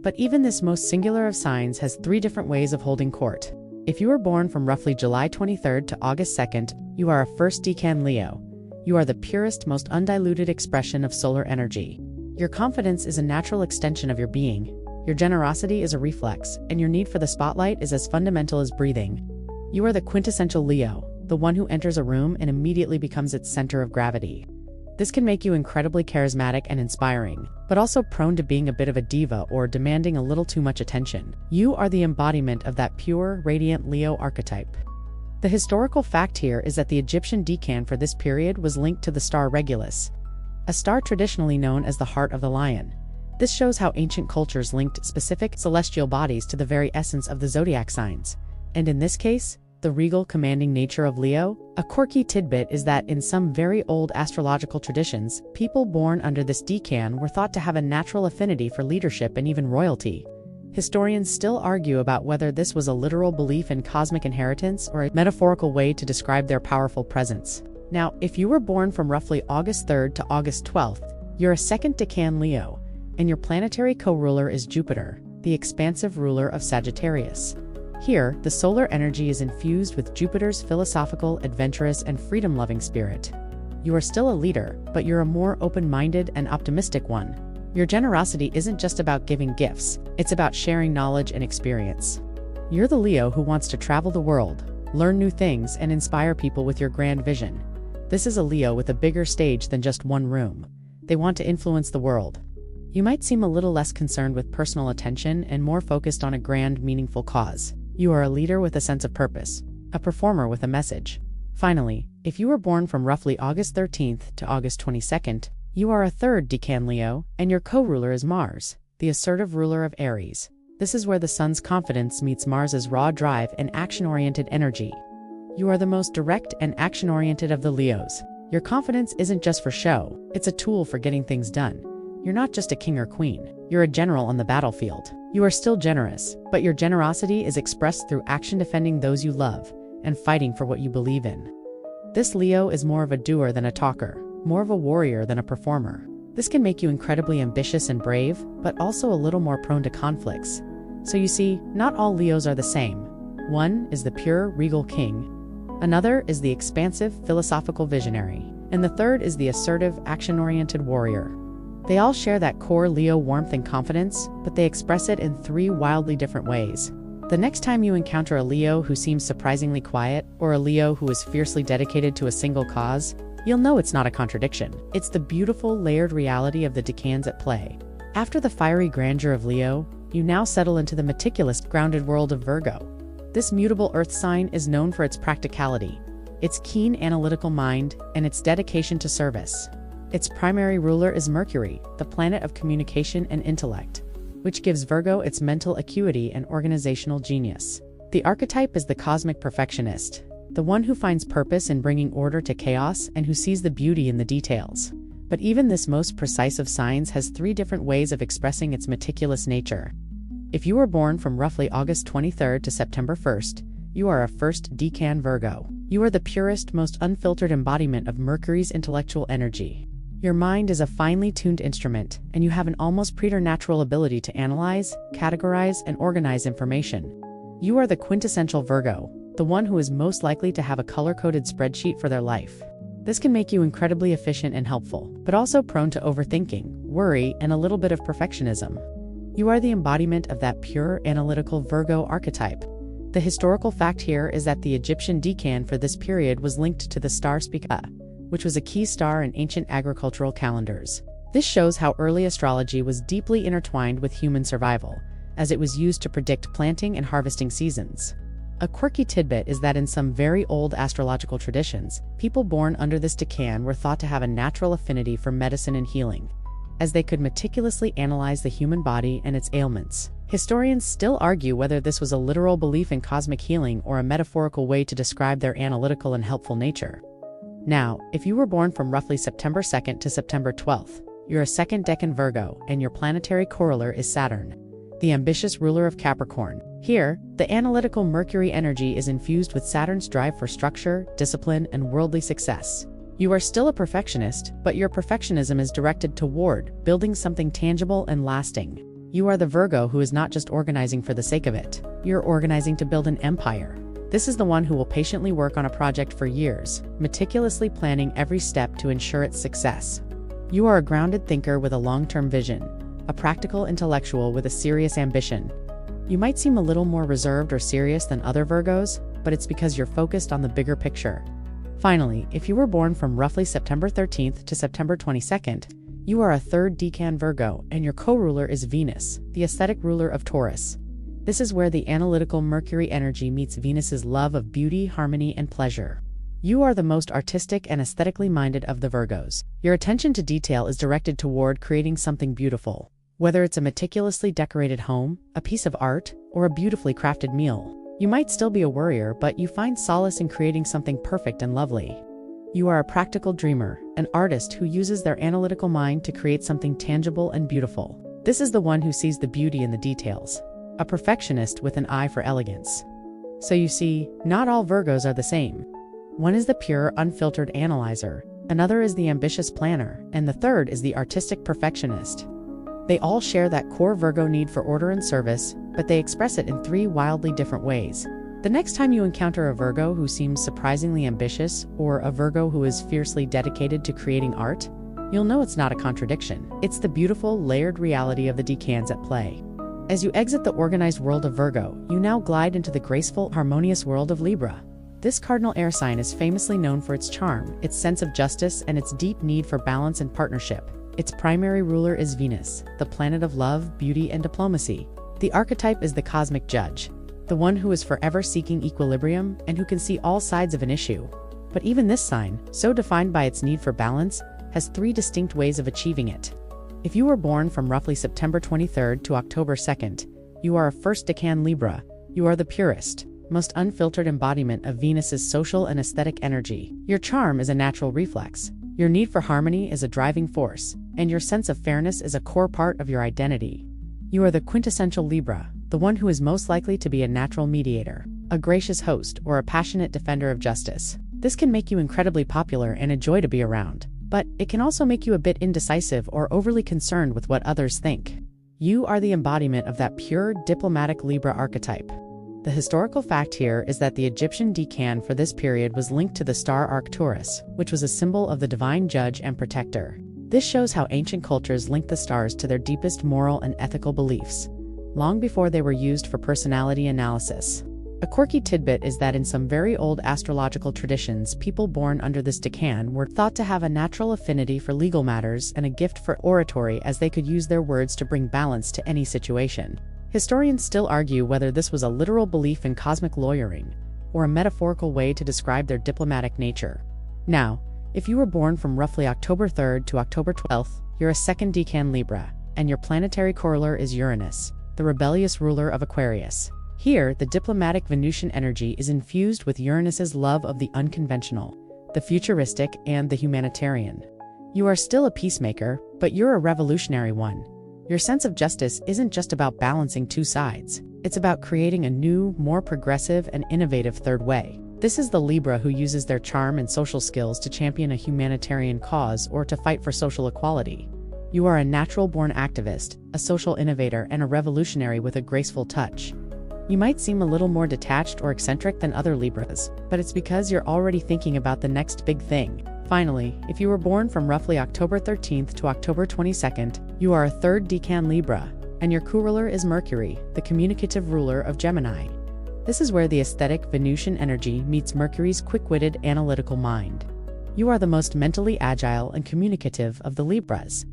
But even this most singular of signs has three different ways of holding court. If you were born from roughly July 23rd to August 2nd, you are a first decan Leo. You are the purest, most undiluted expression of solar energy. Your confidence is a natural extension of your being. Your generosity is a reflex, and your need for the spotlight is as fundamental as breathing. You are the quintessential Leo, the one who enters a room and immediately becomes its center of gravity. This can make you incredibly charismatic and inspiring, but also prone to being a bit of a diva or demanding a little too much attention. You are the embodiment of that pure, radiant Leo archetype. The historical fact here is that the Egyptian decan for this period was linked to the star Regulus, a star traditionally known as the heart of the lion. This shows how ancient cultures linked specific celestial bodies to the very essence of the zodiac signs. And in this case, the regal, commanding nature of Leo. A quirky tidbit is that in some very old astrological traditions, people born under this decan were thought to have a natural affinity for leadership and even royalty. Historians still argue about whether this was a literal belief in cosmic inheritance or a metaphorical way to describe their powerful presence. Now, if you were born from roughly August 3rd to August 12th, you're a second decan Leo, and your planetary co-ruler is Jupiter, the expansive ruler of Sagittarius. Here, the solar energy is infused with Jupiter's philosophical, adventurous, and freedom-loving spirit. You are still a leader, but you're a more open-minded and optimistic one. Your generosity isn't just about giving gifts, it's about sharing knowledge and experience. You're the Leo who wants to travel the world, learn new things, and inspire people with your grand vision. This is a Leo with a bigger stage than just one room. They want to influence the world. You might seem a little less concerned with personal attention and more focused on a grand, meaningful cause. You are a leader with a sense of purpose, a performer with a message. Finally, if you were born from roughly August 13th to August 22nd, you are a third decan Leo, and your co-ruler is Mars, the assertive ruler of Aries. This is where the Sun's confidence meets Mars's raw drive and action-oriented energy. You are the most direct and action-oriented of the Leos. Your confidence isn't just for show, it's a tool for getting things done. You're not just a king or queen, you're a general on the battlefield. You are still generous, but your generosity is expressed through action defending those you love and fighting for what you believe in. This Leo is more of a doer than a talker, more of a warrior than a performer. This can make you incredibly ambitious and brave, but also a little more prone to conflicts. So you see, not all Leos are the same. One is the pure, regal king, another is the expansive, philosophical visionary, and the third is the assertive, action-oriented warrior. They all share that core Leo warmth and confidence, but they express it in three wildly different ways. The next time you encounter a Leo who seems surprisingly quiet, or a Leo who is fiercely dedicated to a single cause, you'll know it's not a contradiction. It's the beautiful, layered reality of the decans at play. After the fiery grandeur of Leo, you now settle into the meticulous, grounded world of Virgo. This mutable earth sign is known for its practicality. its keen analytical mind, and its dedication to service. Its primary ruler is Mercury, the planet of communication and intellect, which gives Virgo its mental acuity and organizational genius. The archetype is the cosmic perfectionist, the one who finds purpose in bringing order to chaos and who sees the beauty in the details. But even this most precise of signs has 3 different ways of expressing its meticulous nature. If you were born from roughly August 23rd to September 1st, you are a first decan Virgo. You are the purest, most unfiltered embodiment of Mercury's intellectual energy. Your mind is a finely tuned instrument, and you have an almost preternatural ability to analyze, categorize, and organize information. You are the quintessential Virgo, the one who is most likely to have a color-coded spreadsheet for their life. This can make you incredibly efficient and helpful, but also prone to overthinking, worry, and a little bit of perfectionism. You are the embodiment of that pure, analytical Virgo archetype. The historical fact here is that the Egyptian decan for this period was linked to the star Spica, which was a key star in ancient agricultural calendars. This shows how early astrology was deeply intertwined with human survival, as it was used to predict planting and harvesting seasons. A quirky tidbit is that in some very old astrological traditions, people born under this decan were thought to have a natural affinity for medicine and healing, as they could meticulously analyze the human body and its ailments. Historians still argue whether this was a literal belief in cosmic healing or a metaphorical way to describe their analytical and helpful nature. Now, if you were born from roughly September 2nd to September 12th, you're a second decan Virgo, and your planetary corollary is Saturn, the ambitious ruler of Capricorn. Here, the analytical Mercury energy is infused with Saturn's drive for structure, discipline, and worldly success. You are still a perfectionist, but your perfectionism is directed toward building something tangible and lasting. You are the Virgo who is not just organizing for the sake of it. You're organizing to build an empire. This is the one who will patiently work on a project for years, meticulously planning every step to ensure its success. You are a grounded thinker with a long-term vision, a practical intellectual with a serious ambition. You might seem a little more reserved or serious than other Virgos, but it's because you're focused on the bigger picture. Finally, if you were born from roughly September 13th to September 22nd, you are a third decan Virgo, and your co-ruler is Venus, the aesthetic ruler of Taurus. This is where the analytical Mercury energy meets Venus's love of beauty, harmony, and pleasure. You are the most artistic and aesthetically minded of the Virgos. Your attention to detail is directed toward creating something beautiful. Whether it's a meticulously decorated home, a piece of art, or a beautifully crafted meal. You might still be a worrier, but you find solace in creating something perfect and lovely. You are a practical dreamer, an artist who uses their analytical mind to create something tangible and beautiful. This is the one who sees the beauty in the details, a perfectionist with an eye for elegance. So you see, not all Virgos are the same. One is the pure, unfiltered analyzer, another is the ambitious planner, and the third is the artistic perfectionist. They all share that core Virgo need for order and service, but they express it in 3 wildly different ways. The next time you encounter a Virgo who seems surprisingly ambitious, or a Virgo who is fiercely dedicated to creating art, you'll know it's not a contradiction. It's the beautiful, layered reality of the decans at play. As you exit the organized world of Virgo, you now glide into the graceful, harmonious world of Libra. This cardinal air sign is famously known for its charm, its sense of justice, and its deep need for balance and partnership. Its primary ruler is Venus, the planet of love, beauty, and diplomacy. The archetype is the cosmic judge, the one who is forever seeking equilibrium and who can see all sides of an issue. But even this sign, so defined by its need for balance, has 3 distinct ways of achieving it. If you were born from roughly September 23rd to October 2nd, you are a first decan Libra. You are the purest, most unfiltered embodiment of Venus's social and aesthetic energy. Your charm is a natural reflex. Your need for harmony is a driving force, and your sense of fairness is a core part of your identity. You are the quintessential Libra, the one who is most likely to be a natural mediator, a gracious host, or a passionate defender of justice. This can make you incredibly popular and a joy to be around, but it can also make you a bit indecisive or overly concerned with what others think. You are the embodiment of that pure, diplomatic Libra archetype. The historical fact here is that the Egyptian decan for this period was linked to the star Arcturus, which was a symbol of the divine judge and protector. This shows how ancient cultures linked the stars to their deepest moral and ethical beliefs, long before they were used for personality analysis. A quirky tidbit is that in some very old astrological traditions, people born under this decan were thought to have a natural affinity for legal matters and a gift for oratory, as they could use their words to bring balance to any situation. Historians still argue whether this was a literal belief in cosmic lawyering, or a metaphorical way to describe their diplomatic nature. Now, if you were born from roughly October 3rd to October 12th, you're a second decan Libra, and your planetary corollary is Uranus, the rebellious ruler of Aquarius. Here, the diplomatic Venusian energy is infused with Uranus's love of the unconventional, the futuristic, and the humanitarian. You are still a peacemaker, but you're a revolutionary one. Your sense of justice isn't just about balancing two sides. It's about creating a new, more progressive and innovative third way. This is the Libra who uses their charm and social skills to champion a humanitarian cause or to fight for social equality. You are a natural-born activist, a social innovator, and a revolutionary with a graceful touch. You might seem a little more detached or eccentric than other Libras, but it's because you're already thinking about the next big thing. Finally, if you were born from roughly October 13th to October 22nd, you are a third decan Libra, and your co-ruler is Mercury, the communicative ruler of Gemini. This is where the aesthetic Venusian energy meets Mercury's quick-witted analytical mind. You are the most mentally agile and communicative of the Libras.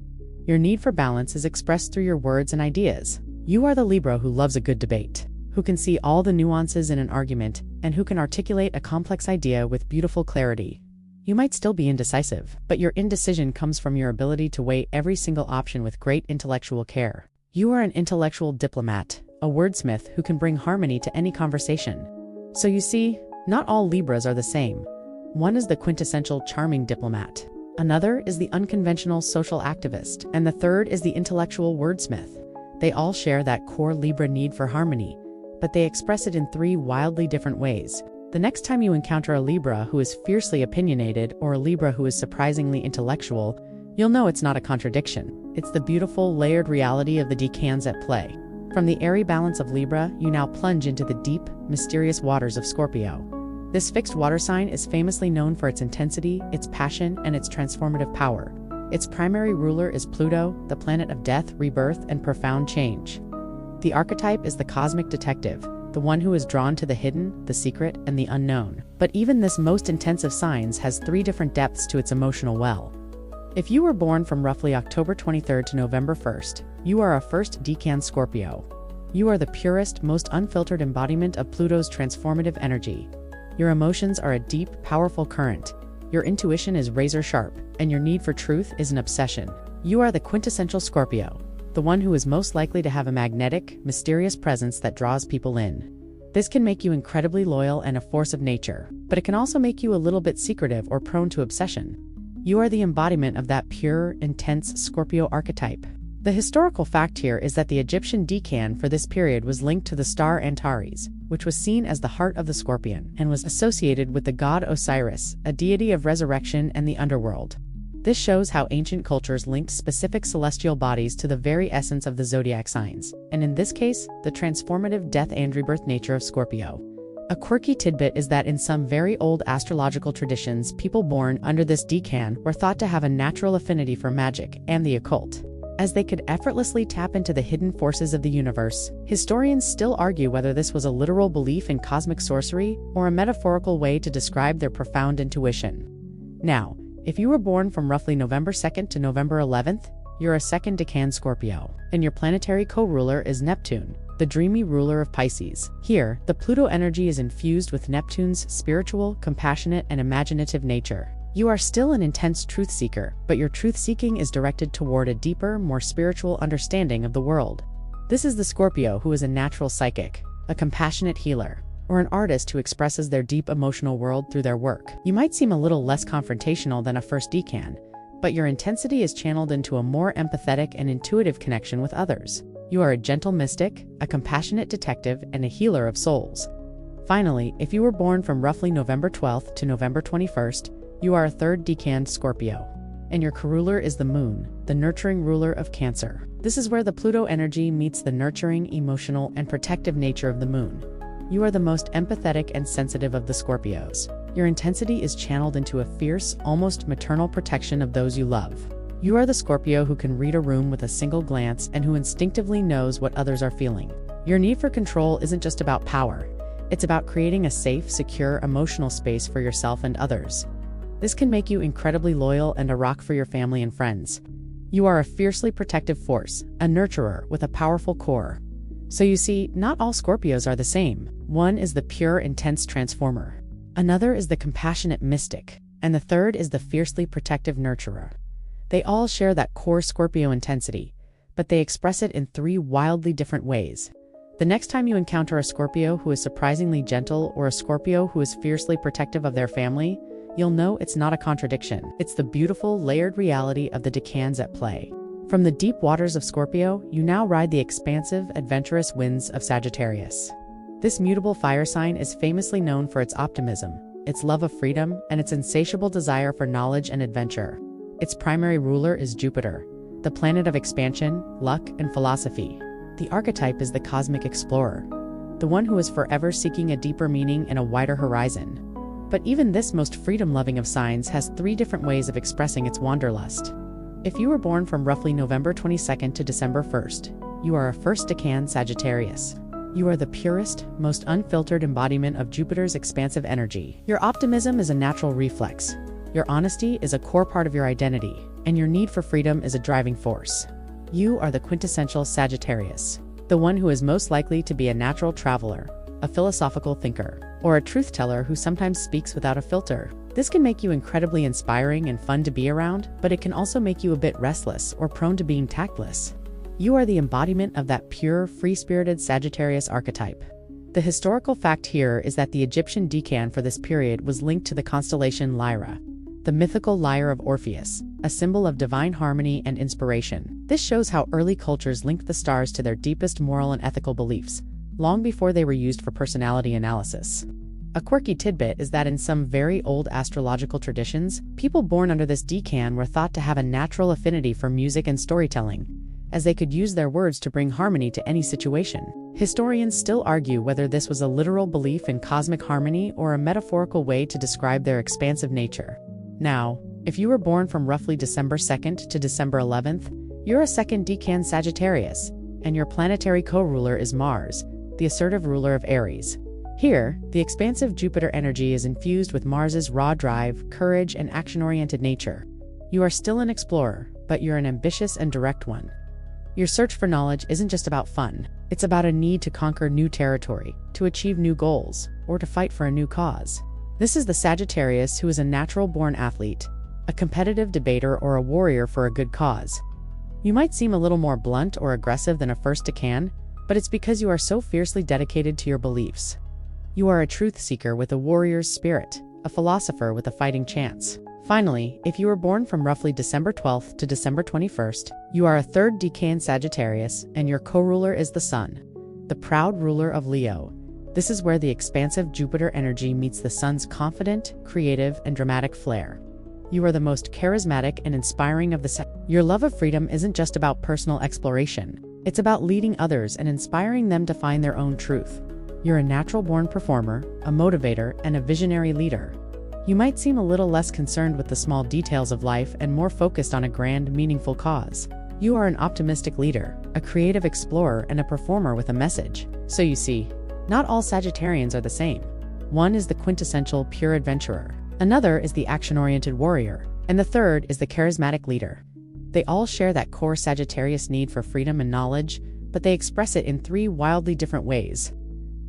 Your need for balance is expressed through your words and ideas. You are the Libra who loves a good debate, who can see all the nuances in an argument, and who can articulate a complex idea with beautiful clarity. You might still be indecisive, but your indecision comes from your ability to weigh every single option with great intellectual care. You are an intellectual diplomat, a wordsmith who can bring harmony to any conversation. So you see, not all Libras are the same. One is the quintessential charming diplomat. Another is the unconventional social activist, and the third is the intellectual wordsmith. They all share that core Libra need for harmony, but they express it in three wildly different ways. The next time you encounter a Libra who is fiercely opinionated or a Libra who is surprisingly intellectual, you'll know it's not a contradiction. It's the beautiful, layered reality of the decans at play. From the airy balance of Libra, you now plunge into the deep, mysterious waters of Scorpio. This fixed water sign is famously known for its intensity, its passion, and its transformative power. Its primary ruler is Pluto, the planet of death, rebirth, and profound change. The archetype is the cosmic detective, the one who is drawn to the hidden, the secret, and the unknown. But even this most intense of signs has three different depths to its emotional well. If you were born from roughly October 23rd to November 1st, you are a first decan Scorpio. You are the purest, most unfiltered embodiment of Pluto's transformative energy. Your emotions are a deep, powerful current. Your intuition is razor sharp, and your need for truth is an obsession. You are the quintessential Scorpio, the one who is most likely to have a magnetic, mysterious presence that draws people in. This can make you incredibly loyal and a force of nature, but it can also make you a little bit secretive or prone to obsession. You are the embodiment of that pure, intense Scorpio archetype. The historical fact here is that the Egyptian decan for this period was linked to the star Antares, which was seen as the heart of the scorpion and was associated with the god Osiris, a deity of resurrection and the underworld. This shows how ancient cultures linked specific celestial bodies to the very essence of the zodiac signs, and in this case, the transformative death and rebirth nature of Scorpio. A quirky tidbit is that in some very old astrological traditions, people born under this decan were thought to have a natural affinity for magic and the occult, as they could effortlessly tap into the hidden forces of the universe. Historians still argue whether this was a literal belief in cosmic sorcery or a metaphorical way to describe their profound intuition. Now, if you were born from roughly November 2nd to November 11th, you're a second decan Scorpio, and your planetary co-ruler is Neptune, the dreamy ruler of Pisces. Here, the Pluto energy is infused with Neptune's spiritual, compassionate, and imaginative nature. You are still an intense truth seeker, but your truth seeking is directed toward a deeper, more spiritual understanding of the world. This is the Scorpio who is a natural psychic, a compassionate healer, or an artist who expresses their deep emotional world through their work. You might seem a little less confrontational than a first decan, but your intensity is channeled into a more empathetic and intuitive connection with others. You are a gentle mystic, a compassionate detective, and a healer of souls. Finally, if you were born from roughly November 12th to November 21st, you are a third decan Scorpio, and your co-ruler is the moon, the nurturing ruler of Cancer. This is where the Pluto energy meets the nurturing, emotional, and protective nature of the moon. You are the most empathetic and sensitive of the Scorpios. Your intensity is channeled into a fierce, almost maternal protection of those you love. You are the Scorpio who can read a room with a single glance and who instinctively knows what others are feeling. Your need for control isn't just about power. It's about creating a safe, secure, emotional space for yourself and others. This can make you incredibly loyal and a rock for your family and friends. You are a fiercely protective force, a nurturer with a powerful core. So you see, not all Scorpios are the same. One is the pure, intense transformer. Another is the compassionate mystic. And the third is the fiercely protective nurturer. They all share that core Scorpio intensity, but they express it in three wildly different ways. The next time you encounter a Scorpio who is surprisingly gentle or a Scorpio who is fiercely protective of their family, you'll know it's not a contradiction. It's the beautiful, layered reality of the Decans at play. From the deep waters of Scorpio, you now ride the expansive, adventurous winds of Sagittarius. This mutable fire sign is famously known for its optimism, its love of freedom, and its insatiable desire for knowledge and adventure. Its primary ruler is Jupiter, the planet of expansion, luck, and philosophy. The archetype is the cosmic explorer, the one who is forever seeking a deeper meaning and a wider horizon. But even this most freedom-loving of signs has three different ways of expressing its wanderlust. If you were born from roughly November 22nd to December 1st, you are a first decan Sagittarius. You are the purest, most unfiltered embodiment of Jupiter's expansive energy. Your optimism is a natural reflex. Your honesty is a core part of your identity, and your need for freedom is a driving force. You are the quintessential Sagittarius, the one who is most likely to be a natural traveler, a philosophical thinker, or a truth teller who sometimes speaks without a filter. This can make you incredibly inspiring and fun to be around, but it can also make you a bit restless or prone to being tactless. You are the embodiment of that pure, free-spirited Sagittarius archetype. The historical fact here is that the Egyptian decan for this period was linked to the constellation Lyra, the mythical lyre of Orpheus, a symbol of divine harmony and inspiration. This shows how early cultures linked the stars to their deepest moral and ethical beliefs, long before they were used for personality analysis. A quirky tidbit is that in some very old astrological traditions, people born under this decan were thought to have a natural affinity for music and storytelling, as they could use their words to bring harmony to any situation. Historians still argue whether this was a literal belief in cosmic harmony or a metaphorical way to describe their expansive nature. Now, if you were born from roughly December 2nd to December 11th, you're a second decan Sagittarius, and your planetary co-ruler is Mars, the assertive ruler of Aries. Here, the expansive Jupiter energy is infused with Mars's raw drive, courage, and action-oriented nature. You are still an explorer, but you're an ambitious and direct one. Your search for knowledge isn't just about fun. It's about a need to conquer new territory, to achieve new goals, or to fight for a new cause. This is the Sagittarius who is a natural-born athlete, a competitive debater, or a warrior for a good cause. You might seem a little more blunt or aggressive than a first decan, but it's because you are so fiercely dedicated to your beliefs. You are a truth seeker with a warrior's spirit, a philosopher with a fighting chance. Finally, if you were born from roughly December 12th to December 21st, you are a third decan Sagittarius, and your co-ruler is the Sun, the proud ruler of Leo. This is where the expansive Jupiter energy meets the Sun's confident, creative, and dramatic flair. You are the most charismatic and inspiring of the Your love of freedom isn't just about personal exploration. It's about leading others and inspiring them to find their own truth. You're a natural-born performer, a motivator, and a visionary leader. You might seem a little less concerned with the small details of life and more focused on a grand, meaningful cause. You are an optimistic leader, a creative explorer, and a performer with a message. So you see, not all Sagittarians are the same. One is the quintessential pure adventurer, another is the action-oriented warrior, and the third is the charismatic leader. They all share that core Sagittarius need for freedom and knowledge, but they express it in three wildly different ways.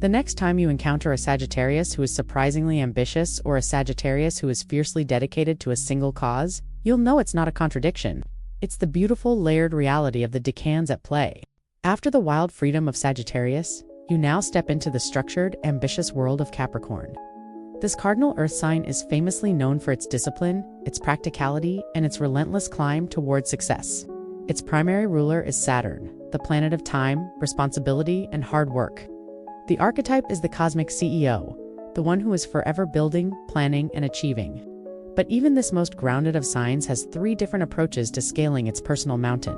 The next time you encounter a Sagittarius who is surprisingly ambitious or a Sagittarius who is fiercely dedicated to a single cause, you'll know it's not a contradiction. It's the beautiful, layered reality of the Decans at play. After the wild freedom of Sagittarius, you now step into the structured, ambitious world of Capricorn. This cardinal earth sign is famously known for its discipline, its practicality, and its relentless climb toward success. Its primary ruler is Saturn, the planet of time, responsibility, and hard work. The archetype is the cosmic CEO, the one who is forever building, planning, and achieving. But even this most grounded of signs has three different approaches to scaling its personal mountain.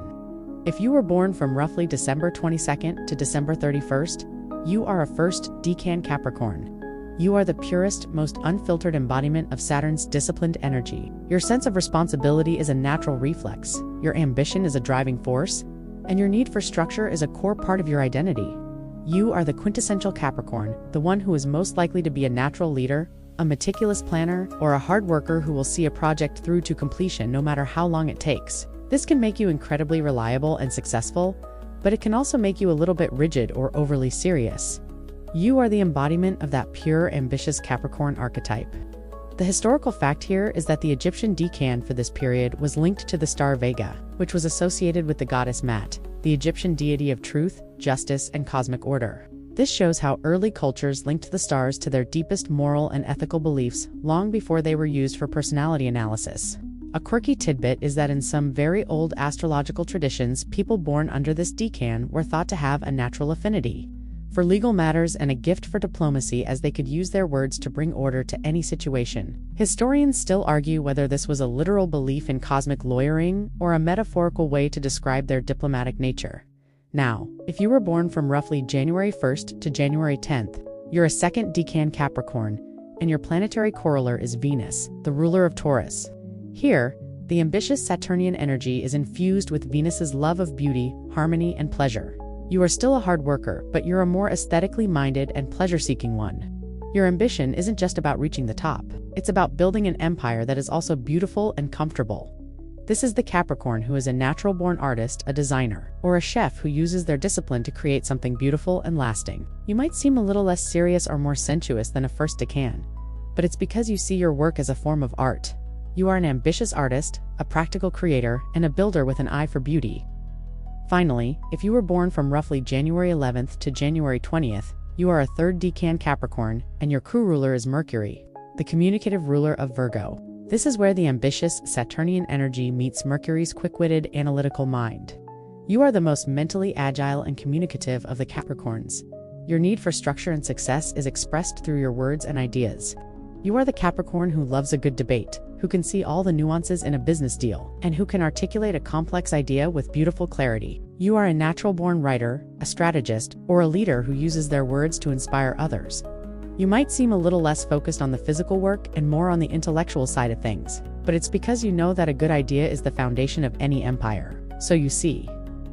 If you were born from roughly December 22nd to December 31st, you are a first decan Capricorn. You are the purest, most unfiltered embodiment of Saturn's disciplined energy. Your sense of responsibility is a natural reflex, your ambition is a driving force, and your need for structure is a core part of your identity. You are the quintessential Capricorn, the one who is most likely to be a natural leader, a meticulous planner, or a hard worker who will see a project through to completion no matter how long it takes. This can make you incredibly reliable and successful, but it can also make you a little bit rigid or overly serious. You are the embodiment of that pure, ambitious Capricorn archetype. The historical fact here is that the Egyptian Decan for this period was linked to the star Vega, which was associated with the goddess Mat, the Egyptian deity of truth, justice, and cosmic order. This shows how early cultures linked the stars to their deepest moral and ethical beliefs long before they were used for personality analysis. A quirky tidbit is that in some very old astrological traditions, people born under this decan were thought to have a natural affinity for legal matters and a gift for diplomacy, as they could use their words to bring order to any situation. Historians still argue whether this was a literal belief in cosmic lawyering or a metaphorical way to describe their diplomatic nature. Now, if you were born from roughly January 1st to January 10th, you're a second decan Capricorn, and your planetary corollary is Venus, the ruler of Taurus. Here, the ambitious Saturnian energy is infused with Venus's love of beauty, harmony, and pleasure. You are still a hard worker, but you're a more aesthetically minded and pleasure-seeking one. Your ambition isn't just about reaching the top. It's about building an empire that is also beautiful and comfortable. This is the Capricorn who is a natural-born artist, a designer, or a chef who uses their discipline to create something beautiful and lasting. You might seem a little less serious or more sensuous than a first decan, but it's because you see your work as a form of art. You are an ambitious artist, a practical creator, and a builder with an eye for beauty. Finally, if you were born from roughly January 11th to January 20th, you are a third decan Capricorn, and your crew ruler is Mercury, the communicative ruler of Virgo. This is where the ambitious Saturnian energy meets Mercury's quick-witted, analytical mind. You are the most mentally agile and communicative of the Capricorns. Your need for structure and success is expressed through your words and ideas. You are the Capricorn who loves a good debate, who can see all the nuances in a business deal, and who can articulate a complex idea with beautiful clarity. You are a natural-born writer, a strategist, or a leader who uses their words to inspire others. You might seem a little less focused on the physical work and more on the intellectual side of things, but it's because you know that a good idea is the foundation of any empire. So you see,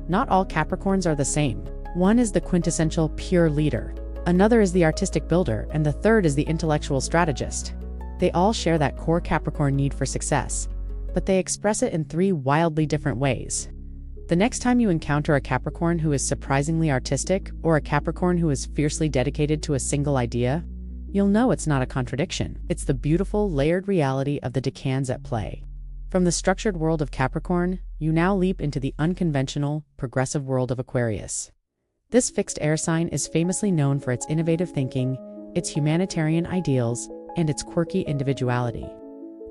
not all Capricorns are the same. One is the quintessential pure leader, another is the artistic builder, and the third is the intellectual strategist. They all share that core Capricorn need for success, but they express it in three wildly different ways. The next time you encounter a Capricorn who is surprisingly artistic, or a Capricorn who is fiercely dedicated to a single idea, you'll know it's not a contradiction. It's the beautiful, layered reality of the decans at play. From the structured world of Capricorn, you now leap into the unconventional, progressive world of Aquarius. This fixed air sign is famously known for its innovative thinking, its humanitarian ideals, and its quirky individuality.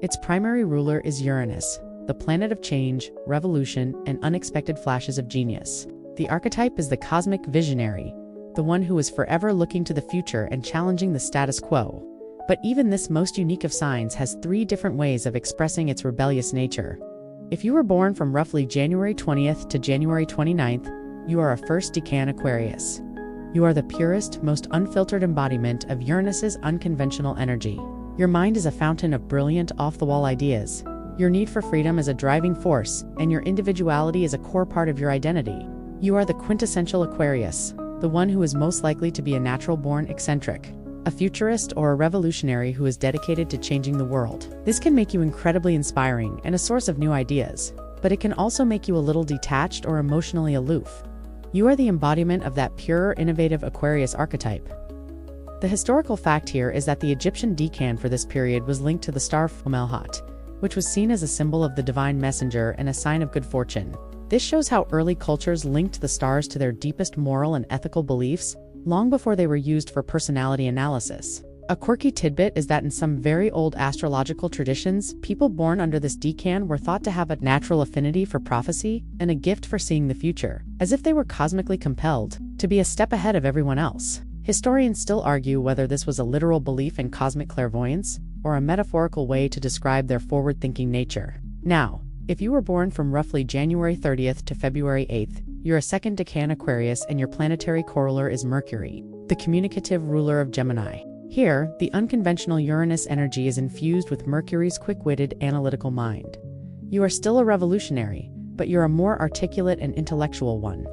Its primary ruler is Uranus, the planet of change, revolution, and unexpected flashes of genius. The archetype is the cosmic visionary, the one who is forever looking to the future and challenging the status quo. But even this most unique of signs has three different ways of expressing its rebellious nature. If you were born from roughly January 20th to January 29th, you are a first decan Aquarius. You are the purest, most unfiltered embodiment of Uranus's unconventional energy. Your mind is a fountain of brilliant, off-the-wall ideas. Your need for freedom is a driving force, and your individuality is a core part of your identity. You are the quintessential Aquarius, the one who is most likely to be a natural-born eccentric, a futurist, or a revolutionary who is dedicated to changing the world. This can make you incredibly inspiring and a source of new ideas, but it can also make you a little detached or emotionally aloof. You are the embodiment of that pure, innovative Aquarius archetype. The historical fact here is that the Egyptian decan for this period was linked to the star Fomalhaut, which was seen as a symbol of the divine messenger and a sign of good fortune. This shows how early cultures linked the stars to their deepest moral and ethical beliefs, long before they were used for personality analysis. A quirky tidbit is that in some very old astrological traditions, people born under this decan were thought to have a natural affinity for prophecy and a gift for seeing the future, as if they were cosmically compelled to be a step ahead of everyone else. Historians still argue whether this was a literal belief in cosmic clairvoyance or a metaphorical way to describe their forward-thinking nature. Now, if you were born from roughly January 30th to February 8th, you're a second decan Aquarius, and your planetary corollary is Mercury, the communicative ruler of Gemini. Here, the unconventional Uranus energy is infused with Mercury's quick-witted, analytical mind. You are still a revolutionary, but you're a more articulate and intellectual one.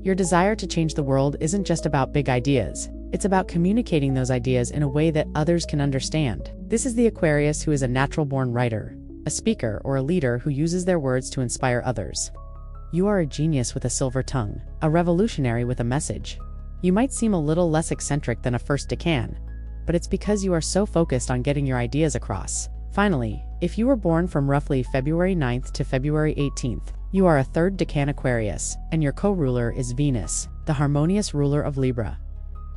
Your desire to change the world isn't just about big ideas. It's about communicating those ideas in a way that others can understand. This is the Aquarius who is a natural-born writer, a speaker, or a leader who uses their words to inspire others. You are a genius with a silver tongue, a revolutionary with a message. You might seem a little less eccentric than a first decan, but it's because you are so focused on getting your ideas across. Finally, if you were born from roughly February 9th to February 18th, you are a third decan Aquarius, and your co-ruler is Venus, the harmonious ruler of Libra.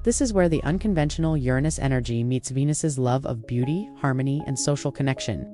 This is where the unconventional Uranus energy meets Venus's love of beauty, harmony, and social connection.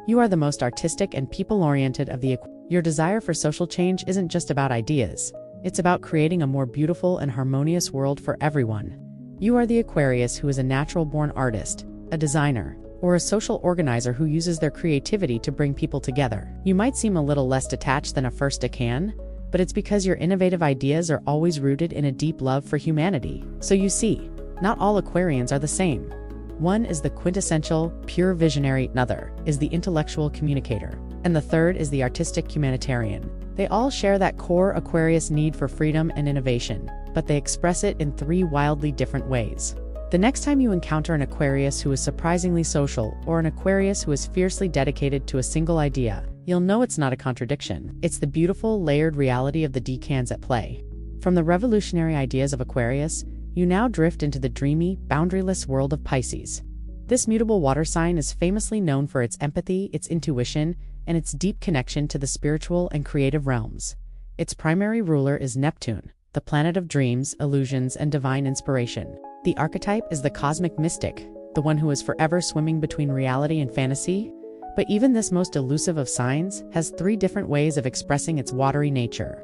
You are the most artistic and people-oriented of the Your desire for social change isn't just about ideas. It's about creating a more beautiful and harmonious world for everyone. You are the Aquarius who is a natural-born artist, a designer, or a social organizer who uses their creativity to bring people together. You might seem a little less detached than a first decan, but it's because your innovative ideas are always rooted in a deep love for humanity. So you see, not all Aquarians are the same. One is the quintessential, pure visionary, another is the intellectual communicator, and the third is the artistic humanitarian. They all share that core Aquarius need for freedom and innovation, but they express it in three wildly different ways. The next time you encounter an Aquarius who is surprisingly social, or an Aquarius who is fiercely dedicated to a single idea, you'll know it's not a contradiction. It's the beautiful, layered reality of the decans at play. From the revolutionary ideas of Aquarius, you now drift into the dreamy, boundaryless world of Pisces. This mutable water sign is famously known for its empathy, its intuition, and its deep connection to the spiritual and creative realms. Its primary ruler is Neptune, the planet of dreams, illusions, and divine inspiration. The archetype is the cosmic mystic, the one who is forever swimming between reality and fantasy. But even this most elusive of signs has three different ways of expressing its watery nature.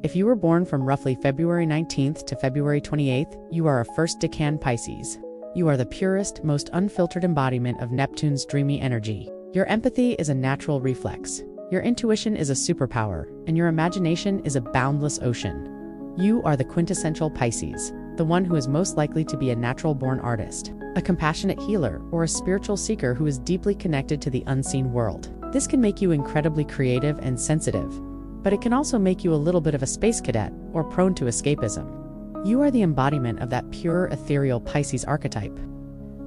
If you were born from roughly February 19th to February 28th, you are a first decan Pisces. You are the purest, most unfiltered embodiment of Neptune's dreamy energy. Your empathy is a natural reflex. Your intuition is a superpower, and your imagination is a boundless ocean. You are the quintessential Pisces, the one who is most likely to be a natural-born artist, a compassionate healer, or a spiritual seeker who is deeply connected to the unseen world. This can make you incredibly creative and sensitive, but it can also make you a little bit of a space cadet or prone to escapism. You are the embodiment of that pure, ethereal Pisces archetype.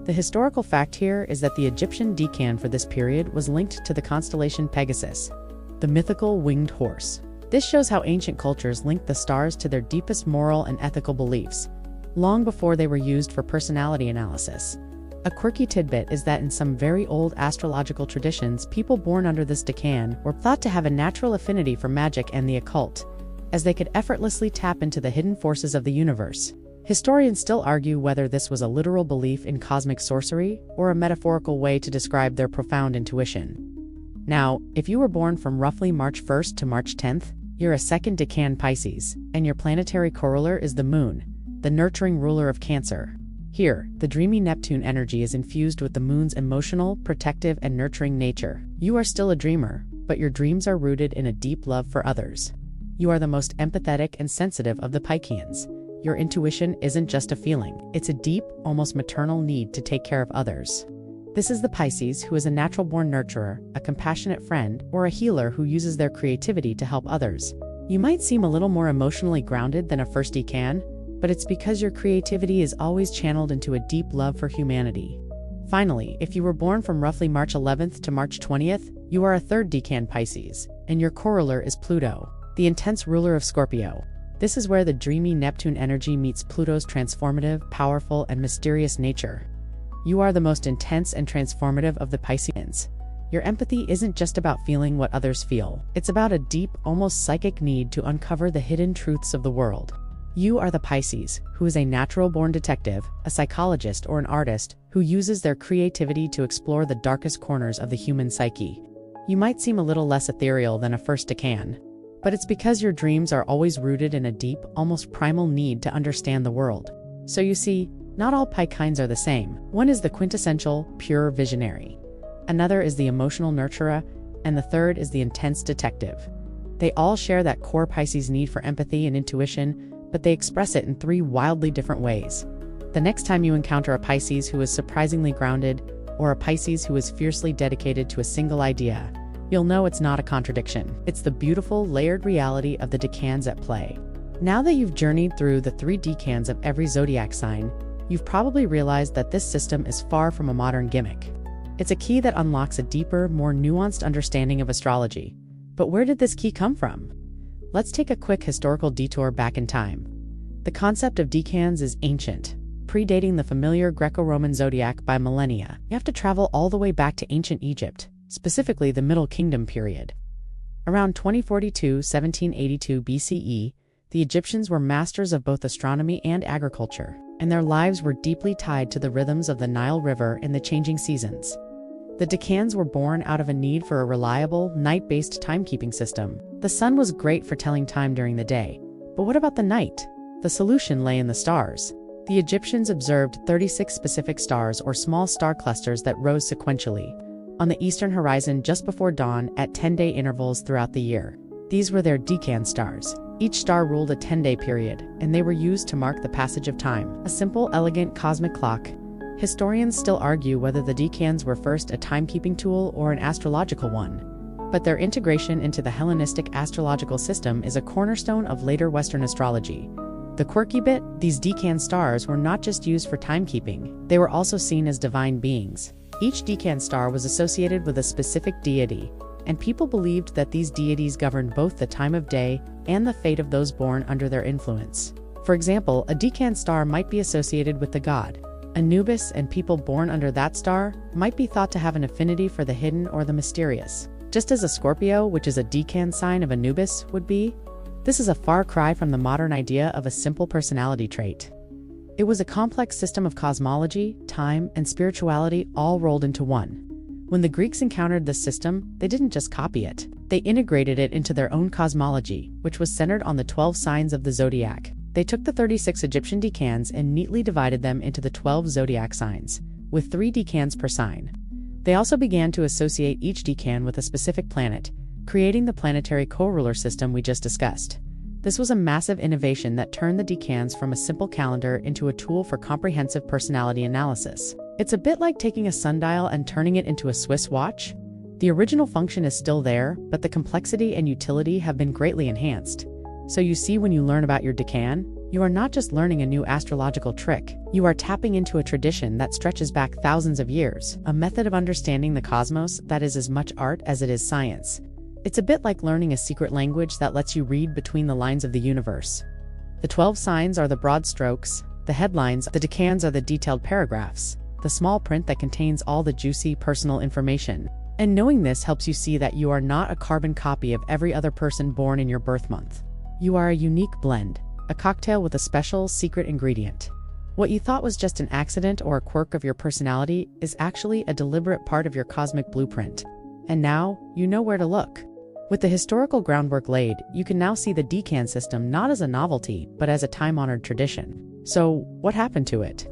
The historical fact here is that the Egyptian decan for this period was linked to the constellation Pegasus, the mythical winged horse. This shows how ancient cultures linked the stars to their deepest moral and ethical beliefs, long before they were used for personality analysis. A quirky tidbit is that in some very old astrological traditions, people born under this decan were thought to have a natural affinity for magic and the occult, as they could effortlessly tap into the hidden forces of the universe. Historians still argue whether this was a literal belief in cosmic sorcery or a metaphorical way to describe their profound intuition. Now, if you were born from roughly March 1st to March 10th, you're a second decan Pisces, and your planetary co-ruler is the Moon, the nurturing ruler of Cancer. Here, the dreamy Neptune energy is infused with the Moon's emotional, protective, and nurturing nature. You are still a dreamer, but your dreams are rooted in a deep love for others. You are the most empathetic and sensitive of the Pisceans. Your intuition isn't just a feeling, it's a deep, almost maternal need to take care of others. This is the Pisces who is a natural-born nurturer, a compassionate friend, or a healer who uses their creativity to help others. You might seem a little more emotionally grounded than a first decan, but it's because your creativity is always channeled into a deep love for humanity. Finally, if you were born from roughly March 11th to March 20th, you are a third decan Pisces, and your co-ruler is Pluto, the intense ruler of Scorpio. This is where the dreamy Neptune energy meets Pluto's transformative, powerful, and mysterious nature. You are the most intense and transformative of the Pisceans. Your empathy isn't just about feeling what others feel. It's about a deep, almost psychic need to uncover the hidden truths of the world. You are the Pisces, who is a natural-born detective, a psychologist, or an artist who uses their creativity to explore the darkest corners of the human psyche. You might seem a little less ethereal than a first decan, but it's because your dreams are always rooted in a deep, almost primal need to understand the world. So you see, not all Pisceans are the same. One is the quintessential, pure visionary. Another is the emotional nurturer, and the third is the intense detective. They all share that core Pisces need for empathy and intuition, but they express it in three wildly different ways. The next time you encounter a Pisces who is surprisingly grounded, or a Pisces who is fiercely dedicated to a single idea, you'll know it's not a contradiction. It's the beautiful, layered reality of the decans at play. Now that you've journeyed through the three decans of every zodiac sign, you've probably realized that this system is far from a modern gimmick. It's a key that unlocks a deeper, more nuanced understanding of astrology. But where did this key come from? Let's take a quick historical detour back in time. The concept of decans is ancient, predating the familiar Greco-Roman zodiac by millennia. You have to travel all the way back to ancient Egypt, specifically the Middle Kingdom period. Around 2042–1782 BCE, the Egyptians were masters of both astronomy and agriculture, and their lives were deeply tied to the rhythms of the Nile River and the changing seasons. The Decans were born out of a need for a reliable, night-based timekeeping system. The sun was great for telling time during the day, but what about the night? The solution lay in the stars. The Egyptians observed 36 specific stars or small star clusters that rose sequentially on the eastern horizon just before dawn at 10-day intervals throughout the year. These were their Decan stars. Each star ruled a 10-day period, and they were used to mark the passage of time. A simple, elegant cosmic clock. Historians still argue whether the Decans were first a timekeeping tool or an astrological one, but their integration into the Hellenistic astrological system is a cornerstone of later Western astrology. The quirky bit, these Decan stars were not just used for timekeeping, they were also seen as divine beings. Each Decan star was associated with a specific deity, and people believed that these deities governed both the time of day and the fate of those born under their influence. For example, a Decan star might be associated with the god Anubis, and people born under that star might be thought to have an affinity for the hidden or the mysterious. Just as a Scorpio, which is a Decan sign of Anubis, would be. This is a far cry from the modern idea of a simple personality trait. It was a complex system of cosmology, time, and spirituality all rolled into one. When the Greeks encountered this system, they didn't just copy it. They integrated it into their own cosmology, which was centered on the 12 signs of the zodiac. They took the 36 Egyptian decans and neatly divided them into the 12 zodiac signs, with 3 decans per sign. They also began to associate each decan with a specific planet, creating the planetary co-ruler system we just discussed. This was a massive innovation that turned the decans from a simple calendar into a tool for comprehensive personality analysis. It's a bit like taking a sundial and turning it into a Swiss watch. The original function is still there, but the complexity and utility have been greatly enhanced. So you see, when you learn about your decan, you are not just learning a new astrological trick. You are tapping into a tradition that stretches back thousands of years, a method of understanding the cosmos that is as much art as it is science. It's a bit like learning a secret language that lets you read between the lines of the universe. The 12 signs are the broad strokes, the headlines. The decans are the detailed paragraphs, the small print that contains all the juicy personal information. And knowing this helps you see that you are not a carbon copy of every other person born in your birth month. You are a unique blend, a cocktail with a special, secret ingredient. What you thought was just an accident or a quirk of your personality is actually a deliberate part of your cosmic blueprint. And now, you know where to look. With the historical groundwork laid, you can now see the decan system not as a novelty, but as a time-honored tradition. So, what happened to it?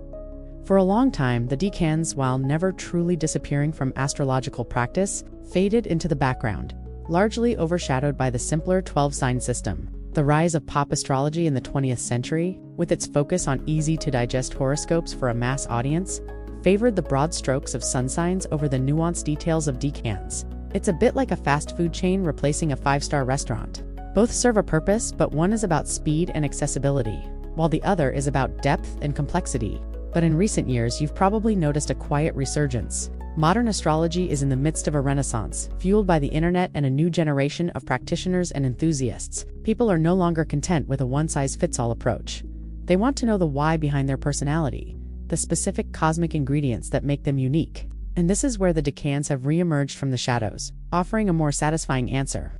For a long time, the decans, while never truly disappearing from astrological practice, faded into the background, largely overshadowed by the simpler 12-sign system. The rise of pop astrology in the 20th century, with its focus on easy-to-digest horoscopes for a mass audience, favored the broad strokes of sun signs over the nuanced details of decans. It's a bit like a fast food chain replacing a 5-star restaurant. Both serve a purpose, but one is about speed and accessibility, while the other is about depth and complexity. But in recent years, you've probably noticed a quiet resurgence. Modern astrology is in the midst of a renaissance, fueled by the internet and a new generation of practitioners and enthusiasts. People are no longer content with a one-size-fits-all approach. They want to know the why behind their personality, the specific cosmic ingredients that make them unique. And this is where the decans have re-emerged from the shadows, offering a more satisfying answer.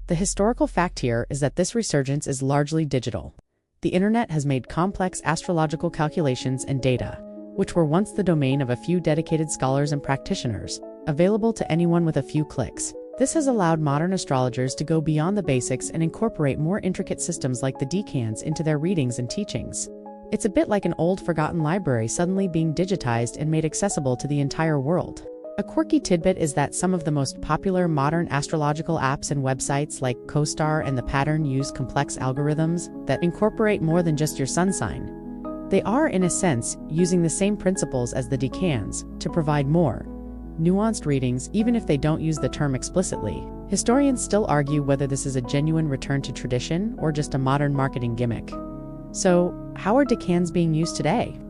The historical fact here is that this resurgence is largely digital. The internet has made complex astrological calculations and data, which were once the domain of a few dedicated scholars and practitioners, available to anyone with a few clicks. This has allowed modern astrologers to go beyond the basics and incorporate more intricate systems like the decans into their readings and teachings. It's a bit like an old forgotten library suddenly being digitized and made accessible to the entire world. A quirky tidbit is that some of the most popular modern astrological apps and websites like CoStar and The Pattern use complex algorithms that incorporate more than just your sun sign. They are, in a sense, using the same principles as the decans to provide more nuanced readings, even if they don't use the term explicitly. Historians still argue whether this is a genuine return to tradition or just a modern marketing gimmick. So, how are decans being used today?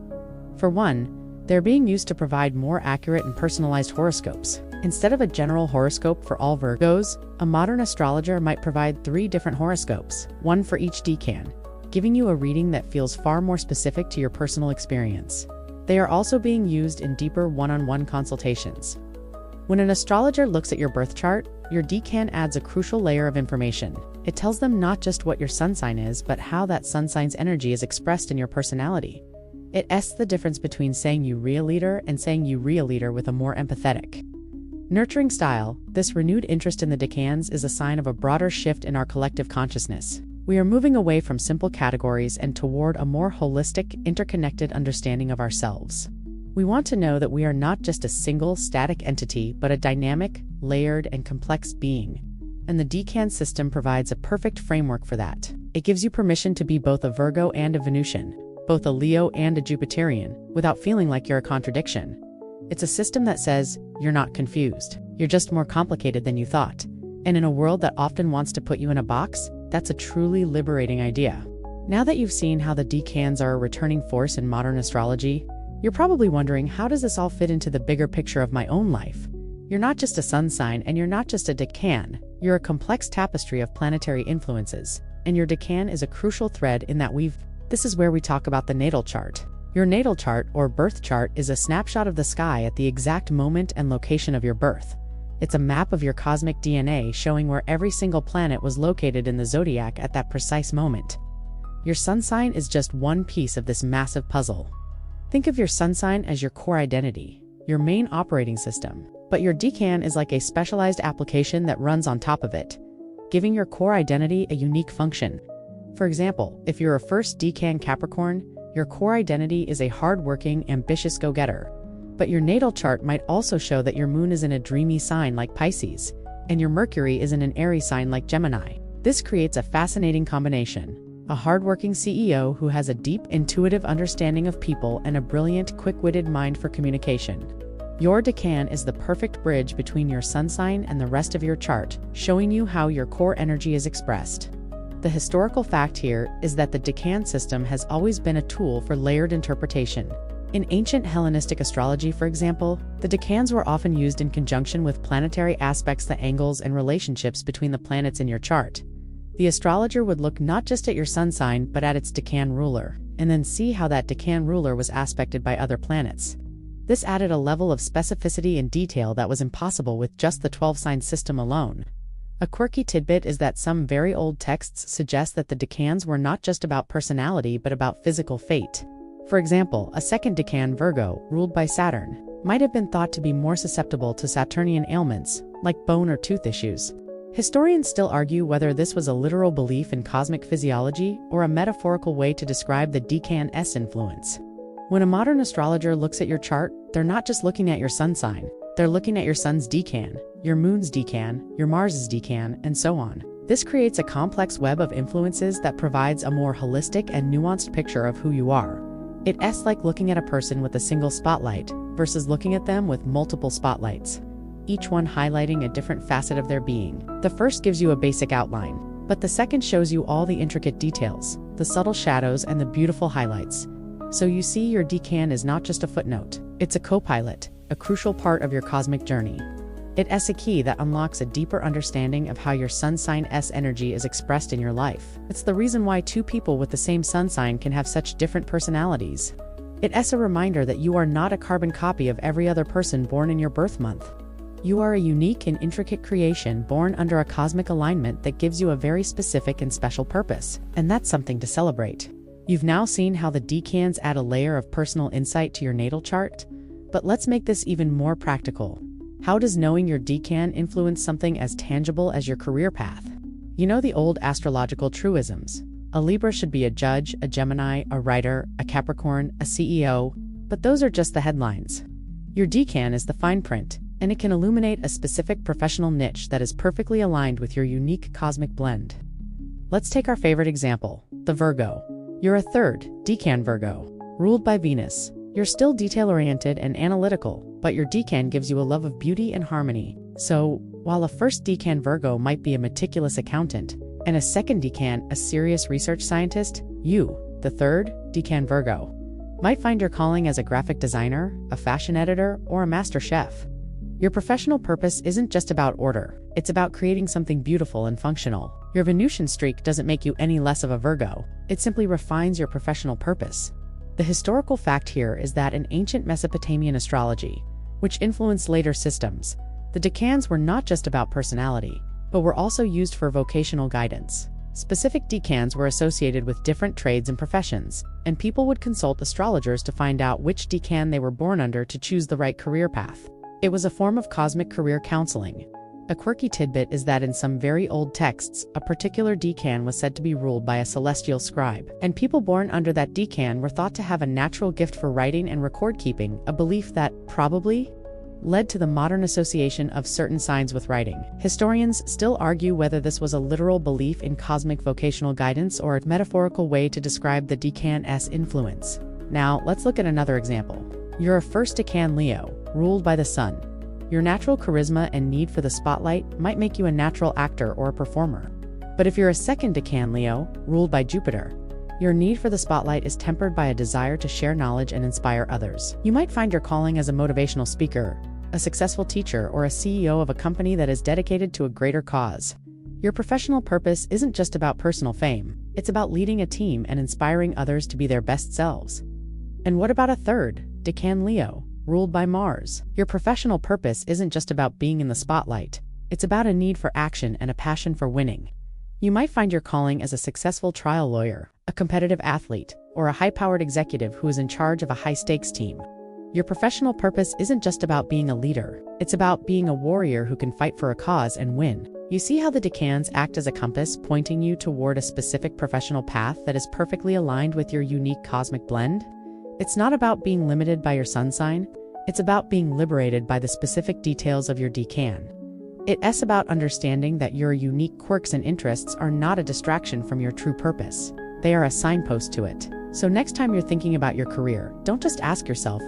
For one, They're being used to provide more accurate and personalized horoscopes. Instead of a general horoscope for all Virgos, a modern astrologer might provide 3 different horoscopes, one for each decan, giving you a reading that feels far more specific to your personal experience. They are also being used in deeper one-on-one consultations. When an astrologer looks at your birth chart, your decan adds a crucial layer of information. It tells them not just what your sun sign is, but how that sun sign's energy is expressed in your personality. It asks the difference between saying you re a leader and saying you re a leader with a more empathetic, nurturing style. This renewed interest in the decans is a sign of a broader shift in our collective consciousness. We are moving away from simple categories and toward a more holistic, interconnected understanding of ourselves. We want to know that we are not just a single, static entity, but a dynamic, layered, and complex being. And the decan system provides a perfect framework for that. It gives you permission to be both a Virgo and a Venusian, both a Leo and a Jupiterian, without feeling like you're a contradiction. It's a system that says, you're not confused. You're just more complicated than you thought. And in a world that often wants to put you in a box, that's a truly liberating idea. Now that you've seen how the decans are a returning force in modern astrology, you're probably wondering, how does this all fit into the bigger picture of my own life? You're not just a sun sign, and you're not just a decan. You're a complex tapestry of planetary influences, and your decan is a crucial thread in that weave. This is where we talk about the natal chart. Your natal chart, or birth chart, is a snapshot of the sky at the exact moment and location of your birth. It's a map of your cosmic DNA showing where every single planet was located in the zodiac at that precise moment. Your sun sign is just one piece of this massive puzzle. Think of your sun sign as your core identity, your main operating system, but your decan is like a specialized application that runs on top of it, giving your core identity a unique function. For example, if you're a first decan Capricorn, your core identity is a hard-working, ambitious go-getter. But your natal chart might also show that your moon is in a dreamy sign like Pisces, and your Mercury is in an airy sign like Gemini. This creates a fascinating combination. A hardworking CEO who has a deep, intuitive understanding of people and a brilliant, quick-witted mind for communication. Your decan is the perfect bridge between your sun sign and the rest of your chart, showing you how your core energy is expressed. The historical fact here is that the decan system has always been a tool for layered interpretation. In ancient Hellenistic astrology, for example, the decans were often used in conjunction with planetary aspects, the angles and relationships between the planets in your chart. The astrologer would look not just at your sun sign, but at its decan ruler, and then see how that decan ruler was aspected by other planets. This added a level of specificity and detail that was impossible with just the 12-sign system alone. A quirky tidbit is that some very old texts suggest that the decans were not just about personality but about physical fate. For example, a second decan, Virgo, ruled by Saturn, might have been thought to be more susceptible to Saturnian ailments, like bone or tooth issues. Historians still argue whether this was a literal belief in cosmic physiology or a metaphorical way to describe the decan's influence. When a modern astrologer looks at your chart, they're not just looking at your sun sign. They're looking at your sun's decan, your moon's decan, your Mars's decan, and so on. This creates a complex web of influences that provides a more holistic and nuanced picture of who you are. It's like looking at a person with a single spotlight versus looking at them with multiple spotlights, each one highlighting a different facet of their being. The first gives you a basic outline, but the second shows you all the intricate details, the subtle shadows, and the beautiful highlights. So you see, your decan is not just a footnote, it's a co-pilot, a crucial part of your cosmic journey. It's a key that unlocks a deeper understanding of how your sun sign's energy is expressed in your life. It's the reason why two people with the same sun sign can have such different personalities. It's a reminder that you are not a carbon copy of every other person born in your birth month. You are a unique and intricate creation born under a cosmic alignment that gives you a very specific and special purpose, and that's something to celebrate. You've now seen how the decans add a layer of personal insight to your natal chart, but let's make this even more practical. How does knowing your decan influence something as tangible as your career path? You know the old astrological truisms. A Libra should be a judge, a Gemini, a writer, a Capricorn, a CEO, but those are just the headlines. Your decan is the fine print, and it can illuminate a specific professional niche that is perfectly aligned with your unique cosmic blend. Let's take our favorite example, the Virgo. You're a third, decan Virgo, ruled by Venus. You're still detail-oriented and analytical, but your decan gives you a love of beauty and harmony. So, while a first decan Virgo might be a meticulous accountant, and a second decan a serious research scientist, you, the third decan Virgo, might find your calling as a graphic designer, a fashion editor, or a master chef. Your professional purpose isn't just about order, it's about creating something beautiful and functional. Your Venusian streak doesn't make you any less of a Virgo, it simply refines your professional purpose. The historical fact here is that in ancient Mesopotamian astrology, which influenced later systems, the decans were not just about personality, but were also used for vocational guidance. Specific decans were associated with different trades and professions, and people would consult astrologers to find out which decan they were born under to choose the right career path. It was a form of cosmic career counseling. A quirky tidbit is that in some very old texts, a particular decan was said to be ruled by a celestial scribe, and people born under that decan were thought to have a natural gift for writing and record keeping, a belief that, probably, led to the modern association of certain signs with writing. Historians still argue whether this was a literal belief in cosmic vocational guidance or a metaphorical way to describe the decan's influence. Now, let's look at another example. You're a first decan Leo, ruled by the sun. Your natural charisma and need for the spotlight might make you a natural actor or a performer. But if you're a second decan Leo, ruled by Jupiter, your need for the spotlight is tempered by a desire to share knowledge and inspire others. You might find your calling as a motivational speaker, a successful teacher, or a CEO of a company that is dedicated to a greater cause. Your professional purpose isn't just about personal fame, it's about leading a team and inspiring others to be their best selves. And what about a third, decan Leo, ruled by Mars? Your professional purpose isn't just about being in the spotlight, it's about a need for action and a passion for winning. You might find your calling as a successful trial lawyer, a competitive athlete, or a high-powered executive who is in charge of a high-stakes team. Your professional purpose isn't just about being a leader, it's about being a warrior who can fight for a cause and win. You see how the decans act as a compass pointing you toward a specific professional path that is perfectly aligned with your unique cosmic blend? It's not about being limited by your sun sign, it's about being liberated by the specific details of your decan. It's about understanding that your unique quirks and interests are not a distraction from your true purpose. They are a signpost to it. So next time you're thinking about your career, don't just ask yourself,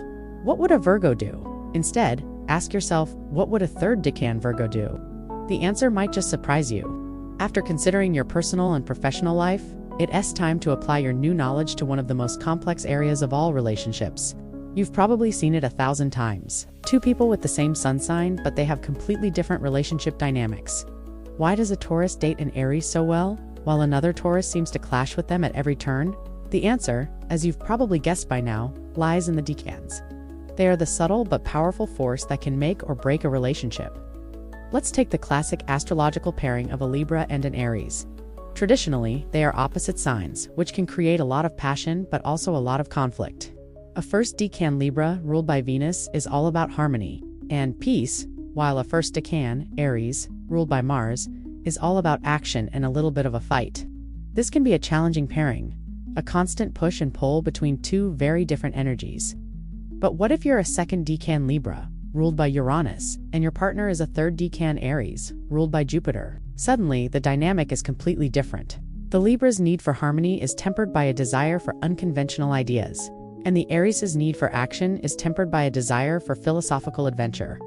what would a Virgo do? Instead, ask yourself, what would a third decan Virgo do? The answer might just surprise you. After considering your personal and professional life, it's time to apply your new knowledge to one of the most complex areas of all relationships. You've probably seen it 1,000 times. Two people with the same sun sign, but they have completely different relationship dynamics. Why does a Taurus date an Aries so well, while another Taurus seems to clash with them at every turn? The answer, as you've probably guessed by now, lies in the decans. They are the subtle but powerful force that can make or break a relationship. Let's take the classic astrological pairing of a Libra and an Aries. Traditionally, they are opposite signs, which can create a lot of passion but also a lot of conflict. A first decan Libra, ruled by Venus, is all about harmony and peace, while a first decan, Aries, ruled by Mars, is all about action and a little bit of a fight. This can be a challenging pairing, a constant push and pull between two very different energies. But what if you're a second decan Libra, ruled by Uranus, and your partner is a third decan Aries, ruled by Jupiter? Suddenly, the dynamic is completely different. The Libra's need for harmony is tempered by a desire for unconventional ideas, and the Aries' need for action is tempered by a desire for philosophical adventure.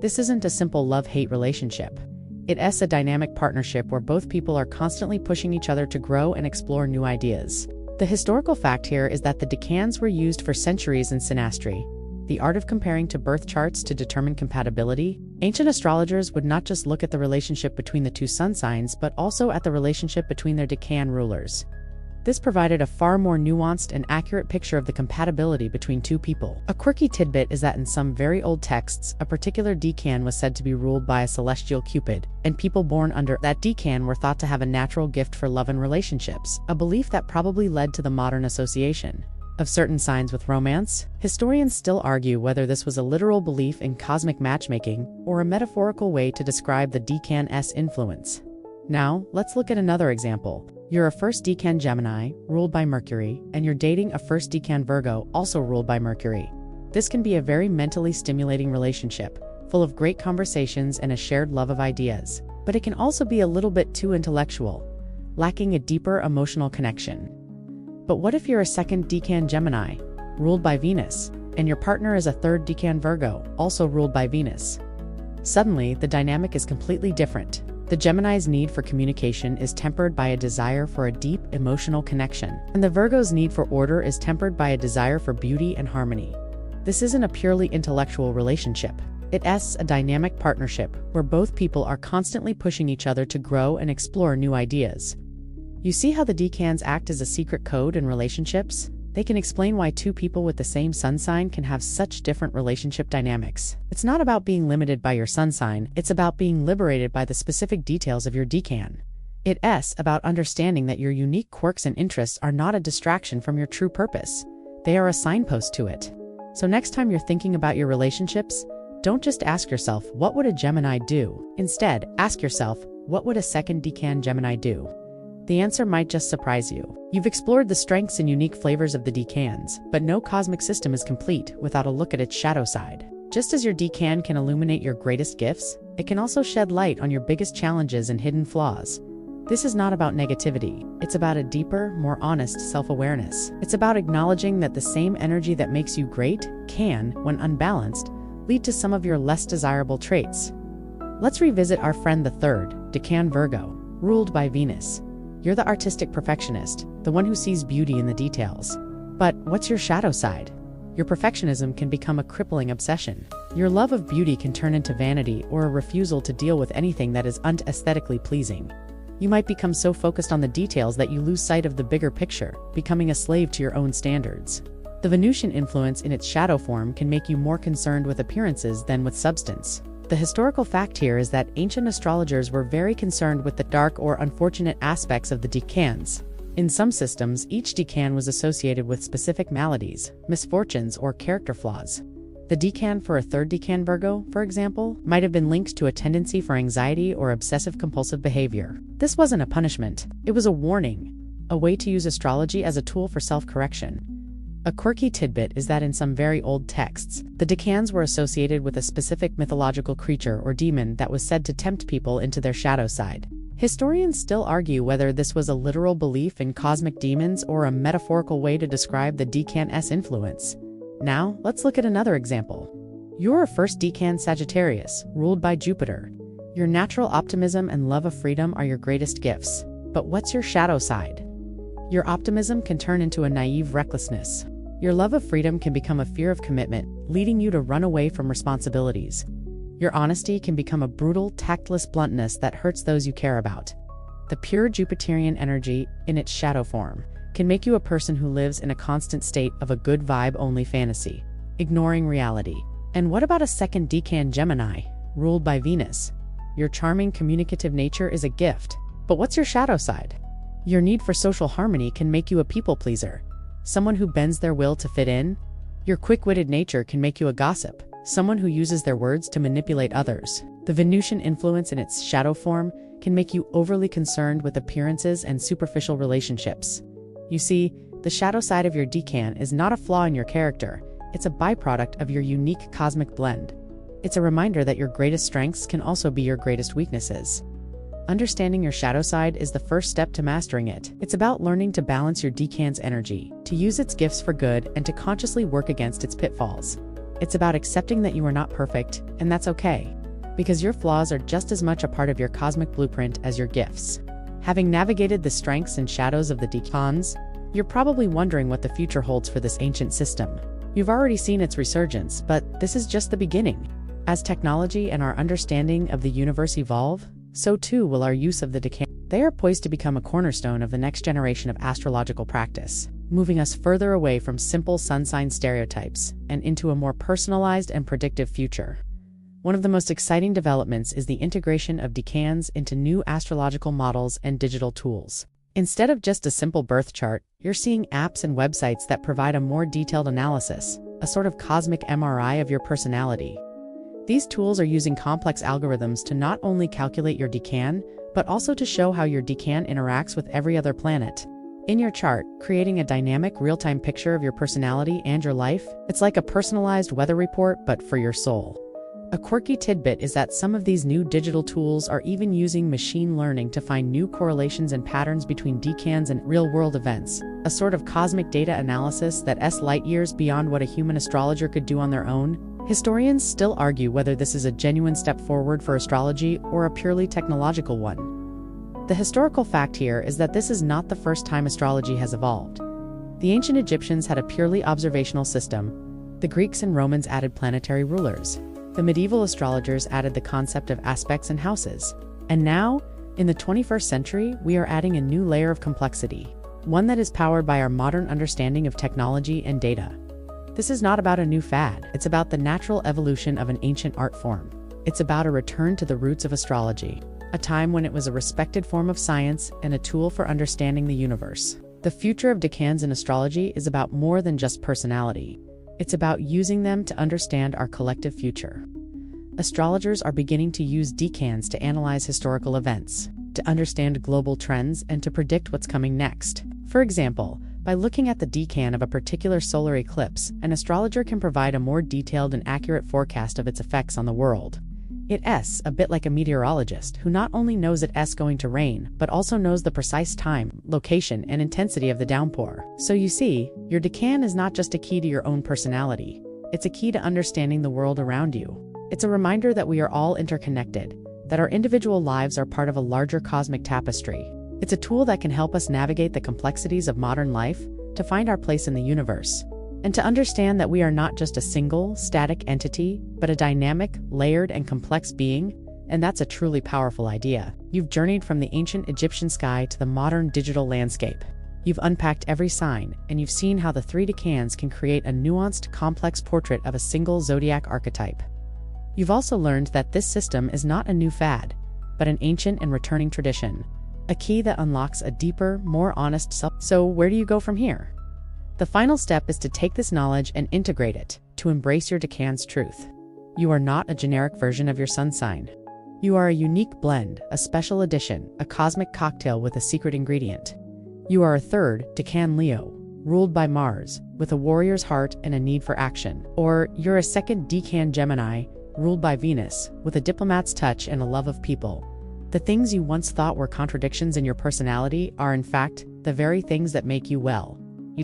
This isn't a simple love-hate relationship. It's a dynamic partnership where both people are constantly pushing each other to grow and explore new ideas. The historical fact here is that the decans were used for centuries in synastry, the art of comparing to birth charts to determine compatibility. Ancient astrologers would not just look at the relationship between the two sun signs, but also at the relationship between their decan rulers. This provided a far more nuanced and accurate picture of the compatibility between two people. A quirky tidbit is that in some very old texts, a particular decan was said to be ruled by a celestial Cupid, and people born under that decan were thought to have a natural gift for love and relationships, a belief that probably led to the modern association of certain signs with romance. Historians still argue whether this was a literal belief in cosmic matchmaking or a metaphorical way to describe the decan's influence. Now, let's look at another example. You're a first decan Gemini, ruled by Mercury, and you're dating a first decan Virgo, also ruled by Mercury. This can be a very mentally stimulating relationship, full of great conversations and a shared love of ideas. But it can also be a little bit too intellectual, lacking a deeper emotional connection. But what if you're a second decan Gemini, ruled by Venus, and your partner is a third decan Virgo, also ruled by Venus? Suddenly, the dynamic is completely different. The Gemini's need for communication is tempered by a desire for a deep emotional connection, and the Virgo's need for order is tempered by a desire for beauty and harmony. This isn't a purely intellectual relationship. It's a dynamic partnership where both people are constantly pushing each other to grow and explore new ideas. You see how the Decans act as a secret code in relationships? They can explain why two people with the same sun sign can have such different relationship dynamics. It's not about being limited by your sun sign, it's about being liberated by the specific details of your decan. It's about understanding that your unique quirks and interests are not a distraction from your true purpose. They are a signpost to it. So next time you're thinking about your relationships, don't just ask yourself, what would a Gemini do? Instead, ask yourself, what would a second decan Gemini do? The answer might just surprise you. You've explored the strengths and unique flavors of the decans, but no cosmic system is complete without a look at its shadow side. Just as your decan can illuminate your greatest gifts, it can also shed light on your biggest challenges and hidden flaws. This is not about negativity. It's about a deeper, more honest self-awareness. It's about acknowledging that the same energy that makes you great can, when unbalanced, lead to some of your less desirable traits. Let's revisit our friend the third, Decan Virgo, ruled by Venus. You're the artistic perfectionist, the one who sees beauty in the details. But what's your shadow side? Your perfectionism can become a crippling obsession. Your love of beauty can turn into vanity or a refusal to deal with anything that is unaesthetically pleasing. You might become so focused on the details that you lose sight of the bigger picture, becoming a slave to your own standards. The Venusian influence in its shadow form can make you more concerned with appearances than with substance. The historical fact here is that ancient astrologers were very concerned with the dark or unfortunate aspects of the decans. In some systems, each decan was associated with specific maladies, misfortunes, or character flaws. The decan for a third decan Virgo, for example, might have been linked to a tendency for anxiety or obsessive-compulsive behavior. This wasn't a punishment, it was a warning, a way to use astrology as a tool for self-correction. A quirky tidbit is that in some very old texts, the decans were associated with a specific mythological creature or demon that was said to tempt people into their shadow side. Historians still argue whether this was a literal belief in cosmic demons or a metaphorical way to describe the decan's influence. Now, let's look at another example. You're a first decan Sagittarius, ruled by Jupiter. Your natural optimism and love of freedom are your greatest gifts. But what's your shadow side? Your optimism can turn into a naive recklessness. Your love of freedom can become a fear of commitment, leading you to run away from responsibilities. Your honesty can become a brutal, tactless bluntness that hurts those you care about. The pure Jupiterian energy, in its shadow form, can make you a person who lives in a constant state of a good vibe-only fantasy, ignoring reality. And what about a second decan Gemini, ruled by Venus? Your charming, communicative nature is a gift. But what's your shadow side? Your need for social harmony can make you a people pleaser, someone who bends their will to fit in. Your quick-witted nature can make you a gossip, someone who uses their words to manipulate others. The Venusian influence in its shadow form can make you overly concerned with appearances and superficial relationships. You see, the shadow side of your decan is not a flaw in your character, it's a byproduct of your unique cosmic blend. It's a reminder that your greatest strengths can also be your greatest weaknesses. Understanding your shadow side is the first step to mastering it. It's about learning to balance your decan's energy, to use its gifts for good, and to consciously work against its pitfalls. It's about accepting that you are not perfect, and that's okay, because your flaws are just as much a part of your cosmic blueprint as your gifts. Having navigated the strengths and shadows of the decans, you're probably wondering what the future holds for this ancient system. You've already seen its resurgence, but this is just the beginning. As technology and our understanding of the universe evolve, so too will our use of the decan. They are poised to become a cornerstone of the next generation of astrological practice, moving us further away from simple sun sign stereotypes and into a more personalized and predictive future. One of the most exciting developments is the integration of decans into new astrological models and digital tools. Instead of just a simple birth chart, you're seeing apps and websites that provide a more detailed analysis, a sort of cosmic MRI of your personality. These tools are using complex algorithms to not only calculate your decan, but also to show how your decan interacts with every other planet. In your chart, creating a dynamic, real-time picture of your personality and your life, it's like a personalized weather report, but for your soul. A quirky tidbit is that some of these new digital tools are even using machine learning to find new correlations and patterns between decans and real-world events, a sort of cosmic data analysis that's light years beyond what a human astrologer could do on their own. Historians still argue whether this is a genuine step forward for astrology or a purely technological one. The historical fact here is that this is not the first time astrology has evolved. The ancient Egyptians had a purely observational system. The Greeks and Romans added planetary rulers. The medieval astrologers added the concept of aspects and houses. And now, in the 21st century, we are adding a new layer of complexity, one that is powered by our modern understanding of technology and data. This is not about a new fad, it's about the natural evolution of an ancient art form. It's about a return to the roots of astrology, a time when it was a respected form of science and a tool for understanding the universe. The future of Decans in astrology is about more than just personality. It's about using them to understand our collective future. Astrologers are beginning to use decans to analyze historical events, to understand global trends, and to predict what's coming next. For example, by looking at the decan of a particular solar eclipse, an astrologer can provide a more detailed and accurate forecast of its effects on the world. It's a bit like a meteorologist who not only knows it's going to rain, but also knows the precise time, location, and intensity of the downpour. So you see, your decan is not just a key to your own personality. It's a key to understanding the world around you. It's a reminder that we are all interconnected, that our individual lives are part of a larger cosmic tapestry. It's a tool that can help us navigate the complexities of modern life, to find our place in the universe, and to understand that we are not just a single, static entity, but a dynamic, layered, and complex being, and that's a truly powerful idea. You've journeyed from the ancient Egyptian sky to the modern digital landscape. You've unpacked every sign, and you've seen how the three decans can create a nuanced, complex portrait of a single zodiac archetype. You've also learned that this system is not a new fad, but an ancient and returning tradition, a key that unlocks a deeper, more honest self. So where do you go from here? The final step is to take this knowledge and integrate it, to embrace your decan's truth. You are not a generic version of your sun sign. You are a unique blend, a special edition, a cosmic cocktail with a secret ingredient. You are a third decan Leo, ruled by Mars, with a warrior's heart and a need for action. Or you're a second decan Gemini, ruled by Venus, with a diplomat's touch and a love of people. The things you once thought were contradictions in your personality are in fact the very things that make you well.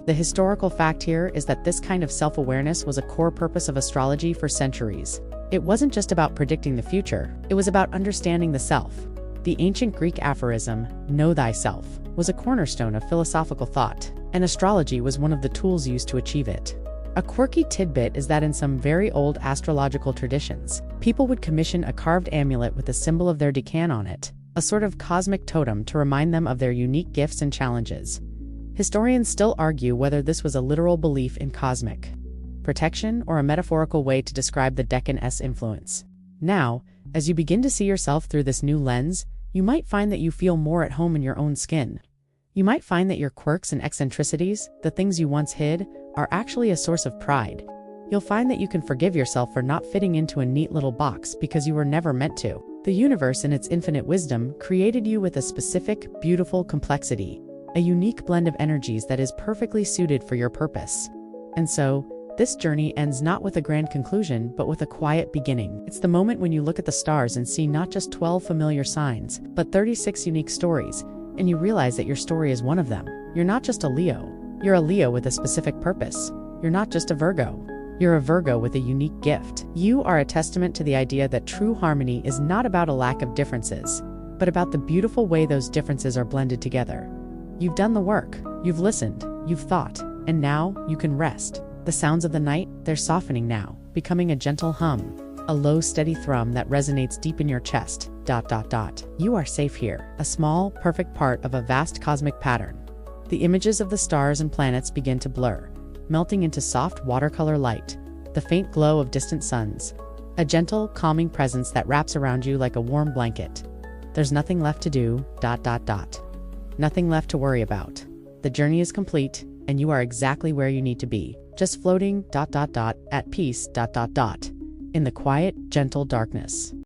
The historical fact here is that this kind of self-awareness was a core purpose of astrology for centuries. It wasn't just about predicting the future, it was about understanding the self. The ancient Greek aphorism, "Know thyself," was a cornerstone of philosophical thought, and astrology was one of the tools used to achieve it. A quirky tidbit is that in some very old astrological traditions, people would commission a carved amulet with the symbol of their decan on it, a sort of cosmic totem to remind them of their unique gifts and challenges. Historians still argue whether this was a literal belief in cosmic protection or a metaphorical way to describe the decan's influence. Now, as you begin to see yourself through this new lens, you might find that you feel more at home in your own skin. You might find that your quirks and eccentricities, the things you once hid, are actually a source of pride. You'll find that you can forgive yourself for not fitting into a neat little box because you were never meant to. The universe, in its infinite wisdom, created you with a specific, beautiful complexity, a unique blend of energies that is perfectly suited for your purpose. And so, this journey ends not with a grand conclusion, but with a quiet beginning. It's the moment when you look at the stars and see not just 12 familiar signs, but 36 unique stories, and you realize that your story is one of them. You're not just a Leo. You're a Leo with a specific purpose. You're not just a Virgo. You're a Virgo with a unique gift. You are a testament to the idea that true harmony is not about a lack of differences, but about the beautiful way those differences are blended together. You've done the work. You've listened. You've thought. And now, you can rest. The sounds of the night, they're softening now, becoming a gentle hum, a low, steady thrum that resonates deep in your chest. ... You are safe here, a small, perfect part of a vast cosmic pattern. The images of the stars and planets begin to blur, melting into soft watercolor light, the faint glow of distant suns, a gentle, calming presence that wraps around you like a warm blanket. There's nothing left to do. ... Nothing left to worry about. The journey is complete, and you are exactly where you need to be, just floating ... at peace ... in the quiet, gentle darkness.